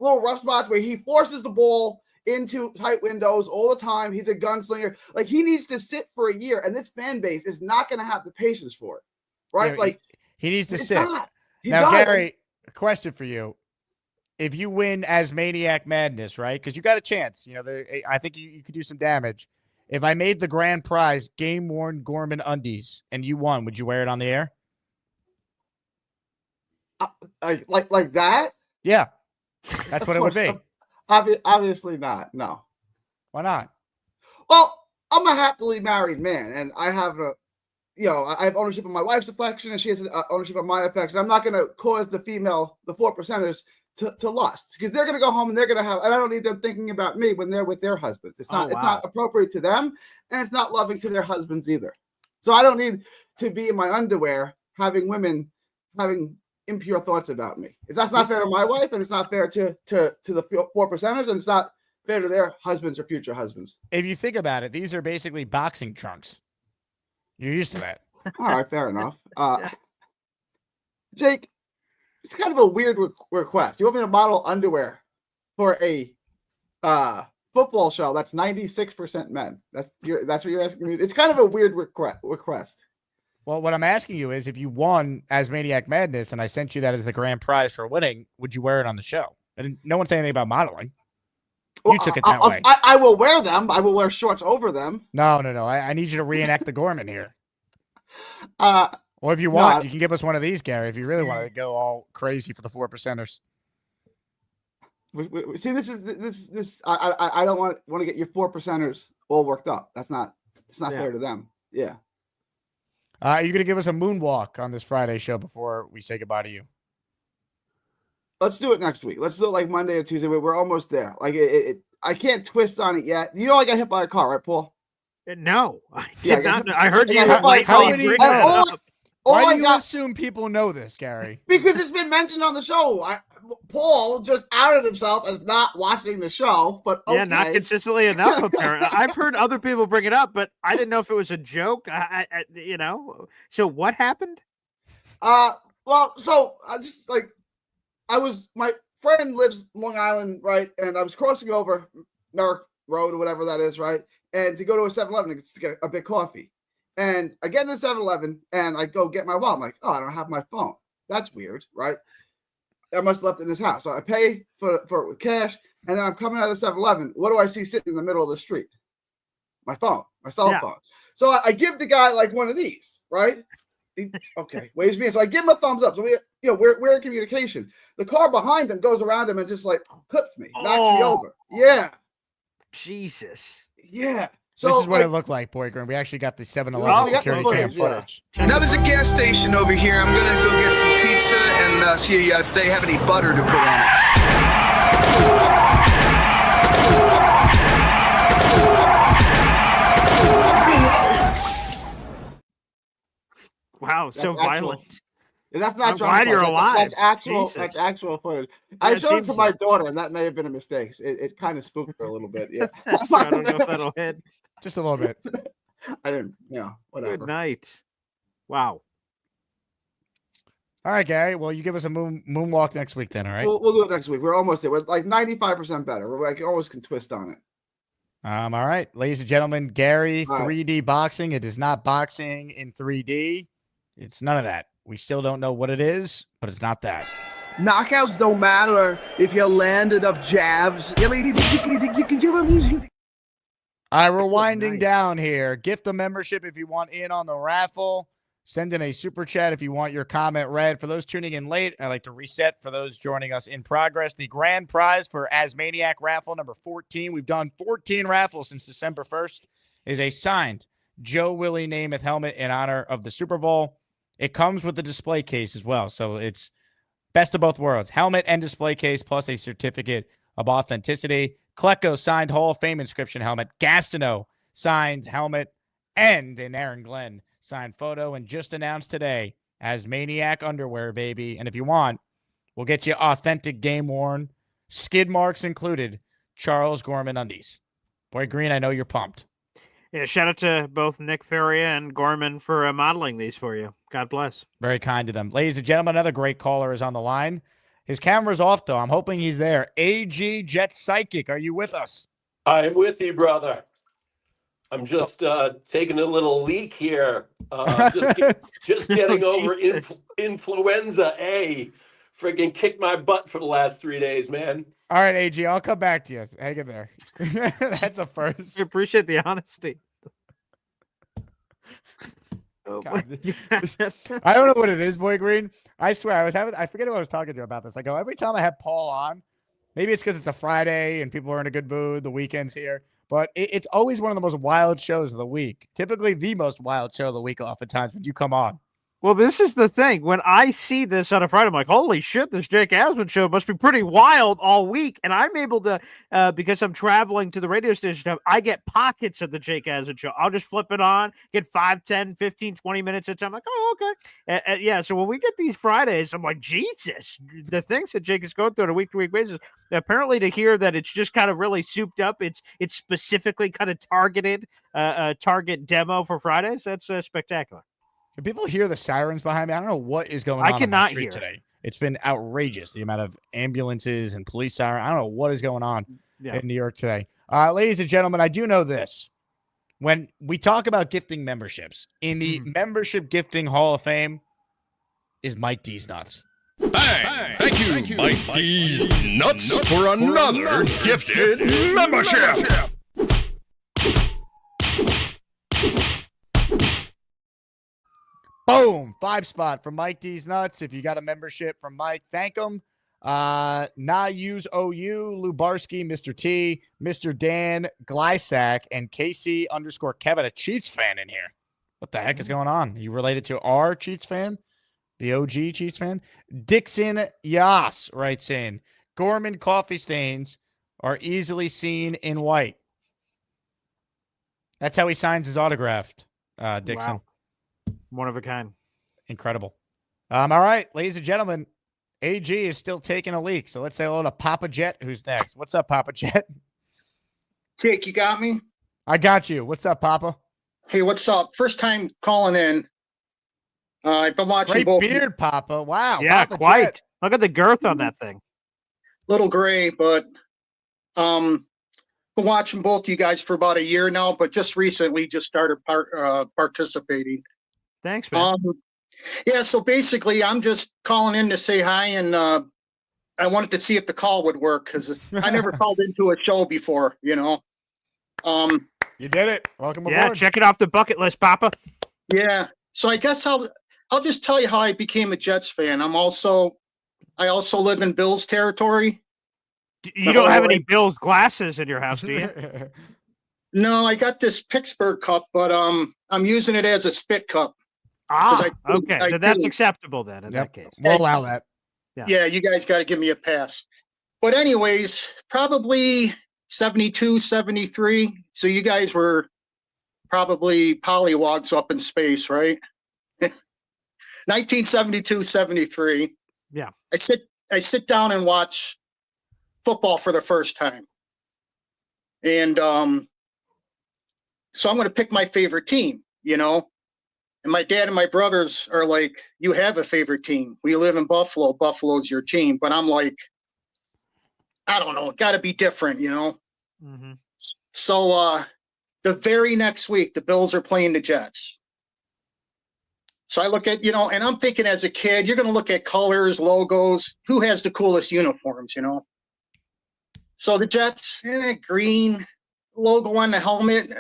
little rough spots where he forces the ball into tight windows all the time. He's a gunslinger. Like he needs to sit for a year, and this fan base is not going to have the patience for it, right? Yeah, he needs to sit. Now, Gary, a question for you. If you win as Maniac Madness, right? Because you got a chance. I think you could do some damage. If I made the grand prize game-worn Gorman undies and you won, would you wear it on the air? Like that? Yeah. That's what it would be. Obviously not. No. Why not? Well, I'm a happily married man, and I have I have ownership of my wife's affection, and she has ownership of my affection. I'm not going to cause the 4%ers to lust because they're going to go home and they're going to have, and I don't need them thinking about me when they're with their husbands. It's not, It's not appropriate to them, and it's not loving to their husbands either. So I don't need to be in my underwear having women having impure thoughts about me. That's not fair to my wife, and it's not fair to the 4%ers, and it's not fair to their husbands or future husbands. If you think about it, these are basically boxing trunks. You're used to that. All right, fair enough. Jake, it's kind of a weird request. You want me to model underwear for a football show that's 96% men? That's what you're asking me. It's kind of a weird request. Well, what I'm asking you is, if you won as Maniac Madness and I sent you that as the grand prize for winning, would you wear it on the show? And no one said anything about modeling. You took it that way. I will wear them. I will wear shorts over them. No. I need you to reenact the Gorman here. Or if you want, you can give us one of these, Gary, if you really want to go all crazy for the 4%ers. See, this. I don't want to get your 4%ers all worked up. It's not fair to them. Yeah. Are you going to give us a moonwalk on this Friday show before we say goodbye to you? Let's do it next week. Let's do it like Monday or Tuesday. We're almost there. Like I can't twist on it yet. You know, I got hit by a car, right, Paul? No, I did not. I heard you. Why do you assume people know this, Gary? Because it's been mentioned on the show. Paul just outed himself as not watching the show, but okay. Yeah, not consistently enough. Apparently, I've heard other people bring it up, but I didn't know if it was a joke. So what happened? Well, so my friend lives Long Island, right? And I was crossing over Merrick Road or whatever that is, right? And to go to a 7-Eleven to get a big coffee. And I get in the 7-Eleven and I go get my wallet. I'm like, oh, I don't have my phone. That's weird, right? I must have left it in his house. So I pay for it with cash, and then I'm coming out of the 7-Eleven. What do I see sitting in the middle of the street? My phone, my cell phone. So I give the guy like one of these, right? Okay, waves me in. So I give him a thumbs up. So we're in communication. The car behind him goes around him and just like clips me, knocks me over. Yeah. Jesus. Yeah. So this is what like, it looked like, Boy Grim. We actually got the 7-Eleven Oh, we got the security cam footage, yeah. footage. Now there's a gas station over here. I'm gonna go get some pizza and see if they have any butter to put on it. Wow, so That's actual- violent. That's not I'm drama glad you're footage. alive. That's actual. Jesus. That's actual footage. Yeah, I it showed it seems to my like- daughter, and that may have been a mistake. It kind of spooked her a little bit. Yeah, So I don't know if that'll hit. Just a little bit. I didn't. Whatever. Good night. Wow. All right, Gary. Well, you give us a moonwalk next week then, all right? We'll do it next week. We're almost there. We're like 95% better. We're like almost can twist on it. All right, ladies and gentlemen, Gary, All right. 3D boxing. It is not boxing in 3D. It's none of that. We still don't know what it is, but it's not that. Knockouts don't matter if you land enough jabs. All right, we're winding down here. Gift a membership if you want in on the raffle. Send in a super chat if you want your comment read. For those tuning in late, I'd like to reset for those joining us in progress. The grand prize for Asmaniac raffle number 14. We've done 14 raffles since December 1st. Is a signed Joe Willie Namath helmet in honor of the Super Bowl. It comes with the display case as well. So it's best of both worlds. Helmet and display case plus a certificate of authenticity. Klecko signed Hall of Fame inscription helmet. Gastineau signed helmet. And an Aaron Glenn signed photo. And just announced today as Maniac underwear, baby. And if you want, we'll get you authentic game worn, skid marks included, Charles Gorman undies. Boy Green, I know you're pumped. Yeah, shout out to both Nick Ferria and Gorman for modeling these for you. God bless. Very kind to them. Ladies and gentlemen, another great caller is on the line. His camera's off, though. I'm hoping he's there. AG Jet Psychic, are you with us? I'm with you, brother. I'm just taking a little leak here. Just getting over influenza A. Friggin' kicked my butt for the last 3 days, man. All right, AG, I'll come back to you. Hang in there. That's a first. I appreciate the honesty. God. I don't know what it is, Boy Green. I swear, I forget who I was talking to about this. I go, every time I have Paul on, maybe it's because it's a Friday and people are in a good mood, the weekend's here, but it's always one of the most wild shows of the week. Typically the most wild show of the week oftentimes when you come on. Well, this is the thing. When I see this on a Friday, I'm like, holy shit, this Jake Asman show must be pretty wild all week. And I'm able to, because I'm traveling to the radio station, I get pockets of the Jake Asman show. I'll just flip it on, get 5, 10, 15, 20 minutes at a time. I'm like, oh, okay. Yeah, so when we get these Fridays, I'm like, Jesus, the things that Jake is going through on a week-to-week basis, apparently to hear that it's just kind of really souped up, it's specifically kind of targeted, target demo for Fridays, that's spectacular. Can people hear the sirens behind me? I don't know what is going on. I cannot my street hear today. It's been outrageous, the amount of ambulances and police sirens. I don't know what is going on in New York today. Ladies and gentlemen, I do know this. When we talk about gifting memberships, in the Membership Gifting Hall of Fame is Mike D's Nuts. Hey, thank you, Mike D's Nuts, for another gifted membership. Boom! 5 spot from Mike D's Nuts. If you got a membership from Mike, thank him. Na use OU, Lubarski, Mr. T, Mr. Dan, Glysack, and KC_Kevin, a Chiefs fan in here. What the heck is going on? You related to our Chiefs fan? The OG Chiefs fan? Dixon Yas writes in, Gorman coffee stains are easily seen in white. That's how he signs his autograph, Dixon. Wow. One of a kind. Incredible. All right, ladies and gentlemen, AG is still taking a leak. So let's say hello to Papa Jet, who's next. What's up, Papa Jet? Jake, you got me? I got you. What's up, Papa? Hey, what's up? First time calling in. I've been watching Great both. beard, Papa. Wow. Yeah, Papa quite. Jet. Look at the girth on that thing. Little gray, but been watching both you guys for about a year now, but just recently just started participating. Thanks, man. Yeah, so basically I'm just calling in to say hi, and I wanted to see if the call would work because I never called into a show before, you know. You did it. Welcome aboard. Yeah, check it off the bucket list, Papa. Yeah. So I guess I'll just tell you how I became a Jets fan. I also live in Bills territory. You don't have any Bills glasses in your house, do you? No, I got this Pittsburgh cup, but I'm using it as a spit cup. Okay. Then that's acceptable then in that case. We'll allow that. Yeah, you guys got to give me a pass. But anyways, probably 72, 73. So you guys were probably pollywogs up in space, right? 1972, 73. Yeah. I sit down and watch football for the first time. And so I'm going to pick my favorite team, you know? And my dad and my brothers are like, you have a favorite team. We live in Buffalo. Buffalo's your team. But I'm like, I don't know. It got to be different, you know? Mm-hmm. So the very next week, the Bills are playing the Jets. So I look at, you know, and I'm thinking as a kid, you're going to look at colors, logos, who has the coolest uniforms, you know? So the Jets, green logo on the helmet.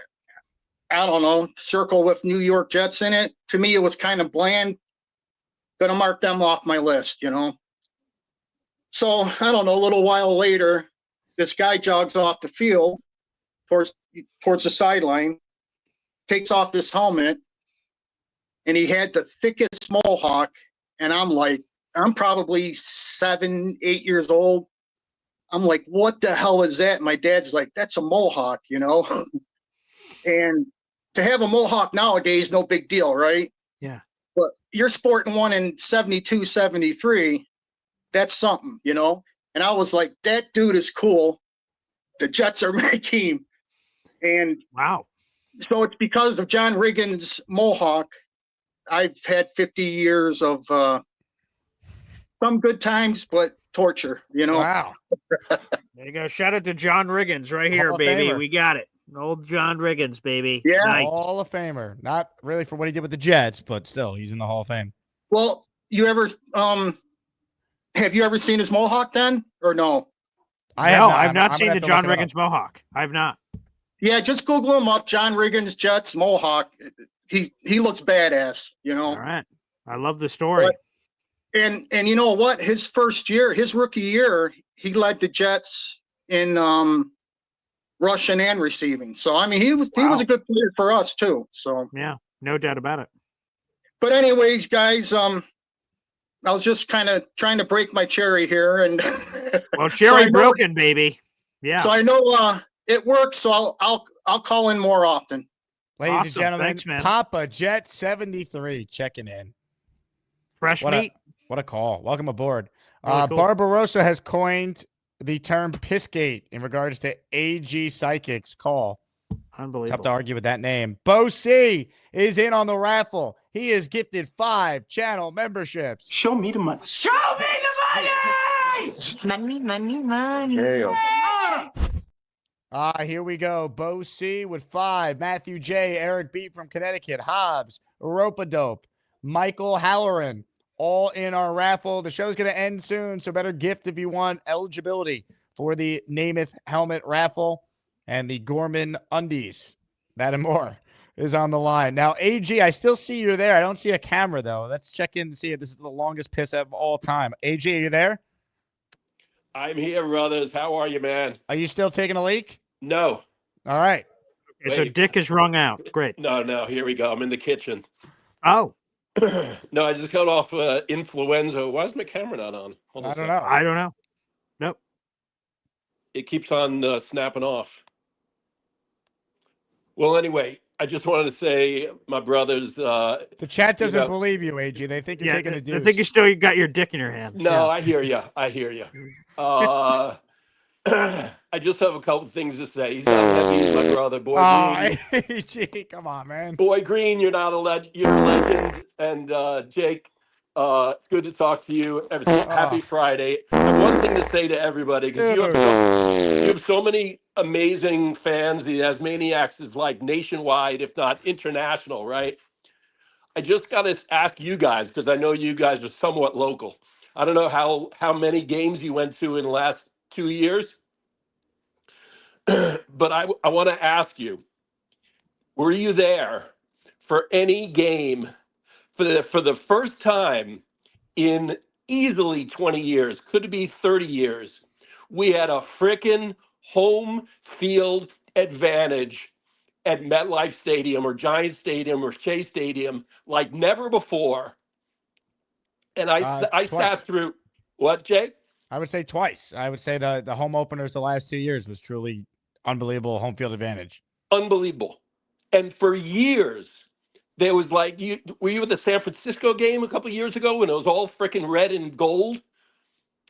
I don't know, circle with New York Jets in it. To me, it was kind of bland. Gonna mark them off my list, you know? So I don't know, a little while later, this guy jogs off the field towards the sideline, takes off this helmet, and he had the thickest mohawk. And I'm like, I'm probably 7, 8 years old. I'm like, what the hell is that? My dad's like, that's a mohawk, you know? And to have a mohawk nowadays, no big deal, right? Yeah. But you're sporting one in 72, 73. That's something, you know? And I was like, that dude is cool. The Jets are my team. And wow. So it's because of John Riggins' mohawk. I've had 50 years of some good times, but torture, you know? Wow. There you go. Shout out to John Riggins right here, Hall of baby. Famer. We got it. Old John Riggins, baby. Yeah. Nice. Hall of Famer. Not really for what he did with the Jets, but still, he's in the Hall of Fame. Well, have you ever seen his mohawk then, or no? I've not seen the John Riggins mohawk. I've not. Yeah, just Google him up. John Riggins, Jets, mohawk. He looks badass, you know. All right. I love the story. And you know what? His first year, his rookie year, he led the Jets in rushing and receiving. So I mean, he was a good player for us too. So yeah, no doubt about it. But anyways, guys, I was just kind of trying to break my cherry here, and well, cherry broken, baby. Yeah. So I know it works. So I'll call in more often. Ladies Awesome. and gentlemen, Thanks, man. Papa Jet 73 checking in. Fresh meat. What a call. Welcome aboard. Really cool. Barbarossa has coined the term Pissgate in regards to AG Psychics call. Unbelievable. Tough to argue with that name. Bo C is in on the raffle. He is gifted 5 channel memberships. Show me the money. Show me the money! Money. Here we go. Bo C with 5. Matthew J. Eric B. from Connecticut. Hobbs. Rope-a-dope. Michael Halloran. All in our raffle. The show's going to end soon, so better gift if you want eligibility for the Namath helmet raffle and the Gorman undies. That and more is on the line. Now, AG, I still see you there. I don't see a camera, though. Let's check in and see if this is the longest piss of all time. AG, are you there? I'm here, brothers. How are you, man? Are you still taking a leak? No. All right. Okay, so Dick is wrung out. Great. No. Here we go. I'm in the kitchen. Oh. No, I just got off influenza. Why is my camera not on? Hold on a second. I don't know. Nope. It keeps on snapping off. Well, anyway, I just wanted to say, my brothers. The chat doesn't believe you, AG. They think you're taking a deuce. I think you still got your dick in your hand. No, I hear you. I just have a couple things to say. He's not heavy, he's my brother, Boy Green. AG, come on, man. Boy Green, you're not you're a legend. And Jake, it's good to talk to you. Happy Friday. I have one thing to say to everybody, because you have so many amazing fans. The Asmaniacs is like nationwide, if not international, right? I just got to ask you guys, because I know you guys are somewhat local. I don't know how many games you went to in the last 2 years, but I want to ask you, were you there for any game for the first time in easily 20 years, could be 30 years? We had a frickin' home field advantage at MetLife Stadium or Giant Stadium or Shea Stadium like never before. And I Twice. sat through what, Jay? I would say twice. I would say the home openers the last 2 years was truly unbelievable home field advantage. Unbelievable. And for years, there was like, were you at the San Francisco game a couple years ago when it was all freaking red and gold?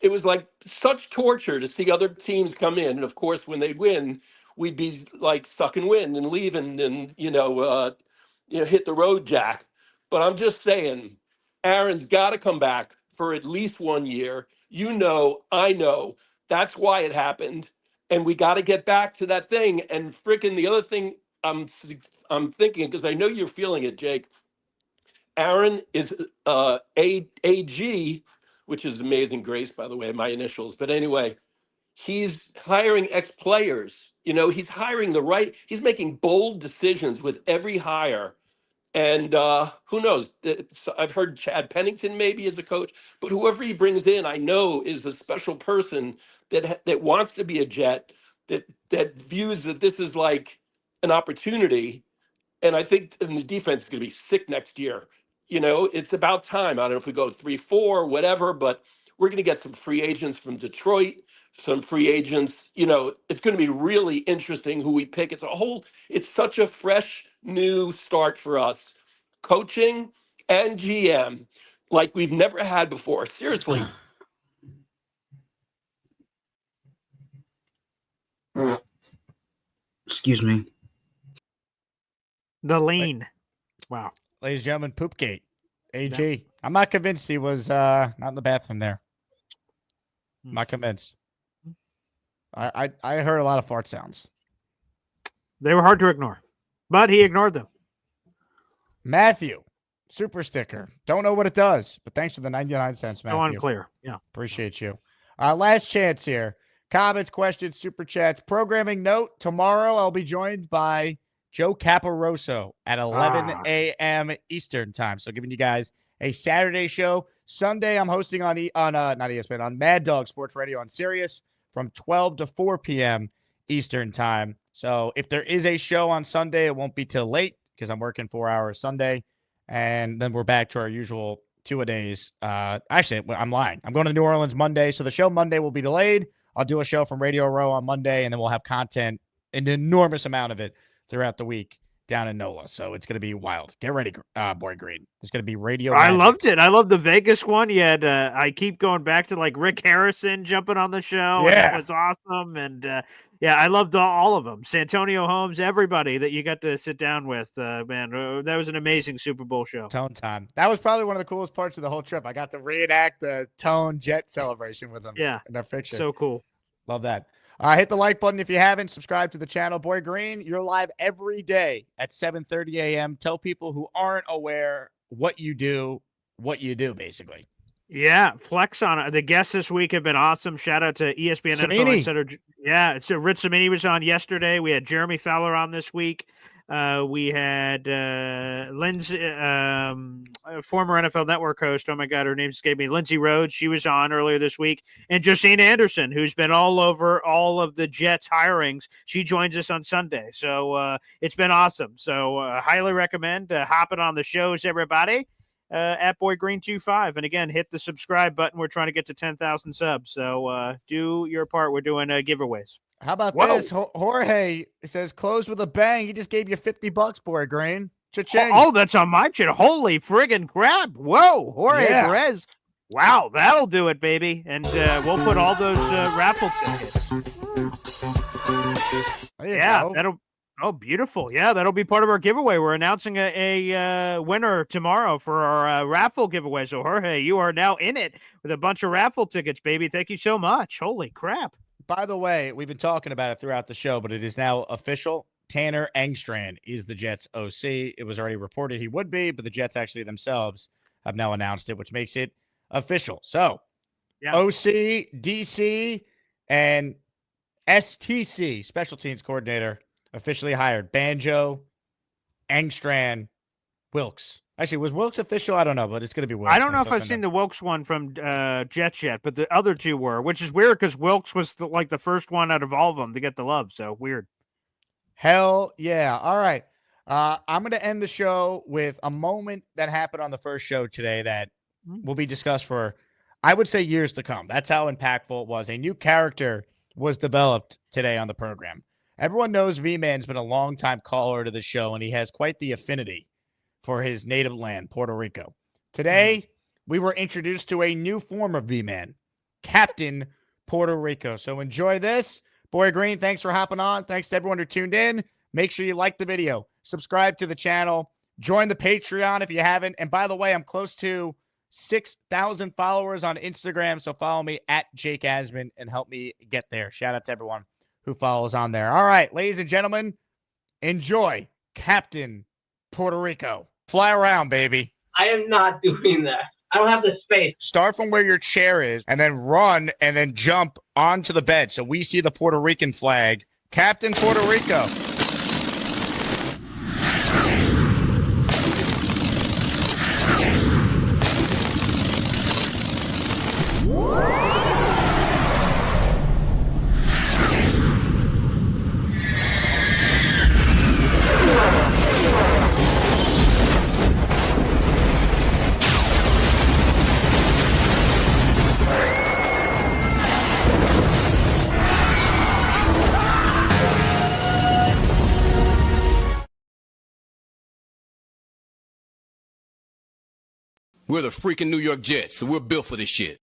It was like such torture to see other teams come in. And of course, when they'd win, we'd be like sucking wind and leaving and, hit the road, Jack. But I'm just saying, Aaron's got to come back for at least 1 year. I know. That's why it happened. And we got to get back to that thing. And freaking the other thing I'm thinking, because I know you're feeling it, Jake. Aaron is AG, which is Amazing Grace, by the way, my initials. But anyway, he's hiring ex-players. He's hiring he's making bold decisions with every hire. And who knows? I've heard Chad Pennington maybe as a coach, but whoever he brings in, I know is a special person that wants to be a Jet, that views that this is like an opportunity. And I think the defense is going to be sick next year. It's about time. I don't know if we go 3-4, whatever, but we're going to get some free agents from Detroit, some free agents. It's going to be really interesting who we pick. It's such a fresh new start for us, coaching and GM, like we've never had before. Seriously. Excuse me. The lean. Wow. Ladies and gentlemen, Poopgate. AG. Yeah. I'm not convinced he was not in the bathroom there. I'm not convinced. I heard a lot of fart sounds. They were hard to ignore, but he ignored them. Matthew, super sticker. Don't know what it does, but thanks for the 99 cents, Matthew. So unclear. Yeah. Appreciate you. Last chance here. Comments, questions, super chats. Programming note, tomorrow I'll be joined by Joe Caporoso at 11 a.m. Eastern time. So giving you guys a Saturday show. Sunday, I'm hosting on not ESPN, on Mad Dog Sports Radio on Sirius from 12 to 4 p.m. Eastern time. So if there is a show on Sunday, it won't be till late because I'm working 4 hours Sunday. And then we're back to our usual 2-a-days. Actually, I'm lying. I'm going to New Orleans Monday. So the show Monday will be delayed. I'll do a show from Radio Row on Monday, and then we'll have content, an enormous amount of it, throughout the week down in NOLA. So it's going to be wild. Get ready, Boy Green. It's going to be radio. I loved it. I love the Vegas one. You had, I keep going back to like Rick Harrison jumping on the show. Yeah. And it was awesome. And yeah, I loved all of them. Santonio Holmes, everybody that you got to sit down with, man. That was an amazing Super Bowl show. Tone time. That was probably one of the coolest parts of the whole trip. I got to reenact the Tone Jet celebration with them. Yeah. In their picture. So cool. Love that. Hit the like button if you haven't. Subscribe to the channel. Boy Green, you're live every day at 7:30 a.m. Tell people who aren't aware what you do, basically. Yeah, flex on it. The guests this week have been awesome. Shout out to ESPN NFL Insider. Yeah, so Rich Cimini was on yesterday. We had Jeremy Fowler on this week. We had Lindsay, former NFL Network host. Oh my God, her name escaped me. Lindsay Rhodes. She was on earlier this week, and Josina Anderson, who's been all over all of the Jets hirings. She joins us on Sunday, so it's been awesome. So highly recommend hopping on the shows, everybody. At Boy Green 25, and again, hit the subscribe button. We're trying to get to 10,000 subs, so do your part. We're doing giveaways. How about this? Jorge says, close with a bang. He just gave you $50, Boy Green. Cha-ching. Oh, that's on my channel. Holy friggin' crap. Whoa, Jorge Perez. Wow, that'll do it, baby. And we'll put all those raffle tickets. That'll. Oh, beautiful. Yeah, that'll be part of our giveaway. We're announcing a winner tomorrow for our raffle giveaway. So, Jorge, you are now in it with a bunch of raffle tickets, baby. Thank you so much. Holy crap. By the way, we've been talking about it throughout the show, but it is now official. Tanner Engstrand is the Jets OC. It was already reported he would be, but the Jets actually themselves have now announced it, which makes it official. So, OC, DC, and STC, Special Teams Coordinator, officially hired. Banjo, Engstrand, Wilkes. Actually, was Wilkes official? I don't know, but it's going to be Wilkes. I don't know if I've seen the Wilkes one from Jets yet, but the other two were, which is weird because Wilkes was the first one out of all of them to get the love. So weird. Hell yeah. All right. I'm going to end the show with a moment that happened on the first show today that will be discussed for, I would say, years to come. That's how impactful it was. A new character was developed today on the program. Everyone knows V-Man's been a longtime caller to the show, and he has quite the affinity for his native land, Puerto Rico. Today, we were introduced to a new form of V-Man, Captain Puerto Rico. So enjoy this. Boy Green, thanks for hopping on. Thanks to everyone who tuned in. Make sure you like the video, subscribe to the channel, join the Patreon if you haven't. And by the way, I'm close to 6,000 followers on Instagram, so follow me at Jake Asman and help me get there. Shout out to everyone who follows on there. All right, ladies and gentlemen, enjoy Captain Puerto Rico. Fly around, baby. I am not doing that. I don't have the space. Start from where your chair is and then run and then jump onto the bed so we see the Puerto Rican flag. Captain Puerto Rico. We're the freaking New York Jets, so we're built for this shit.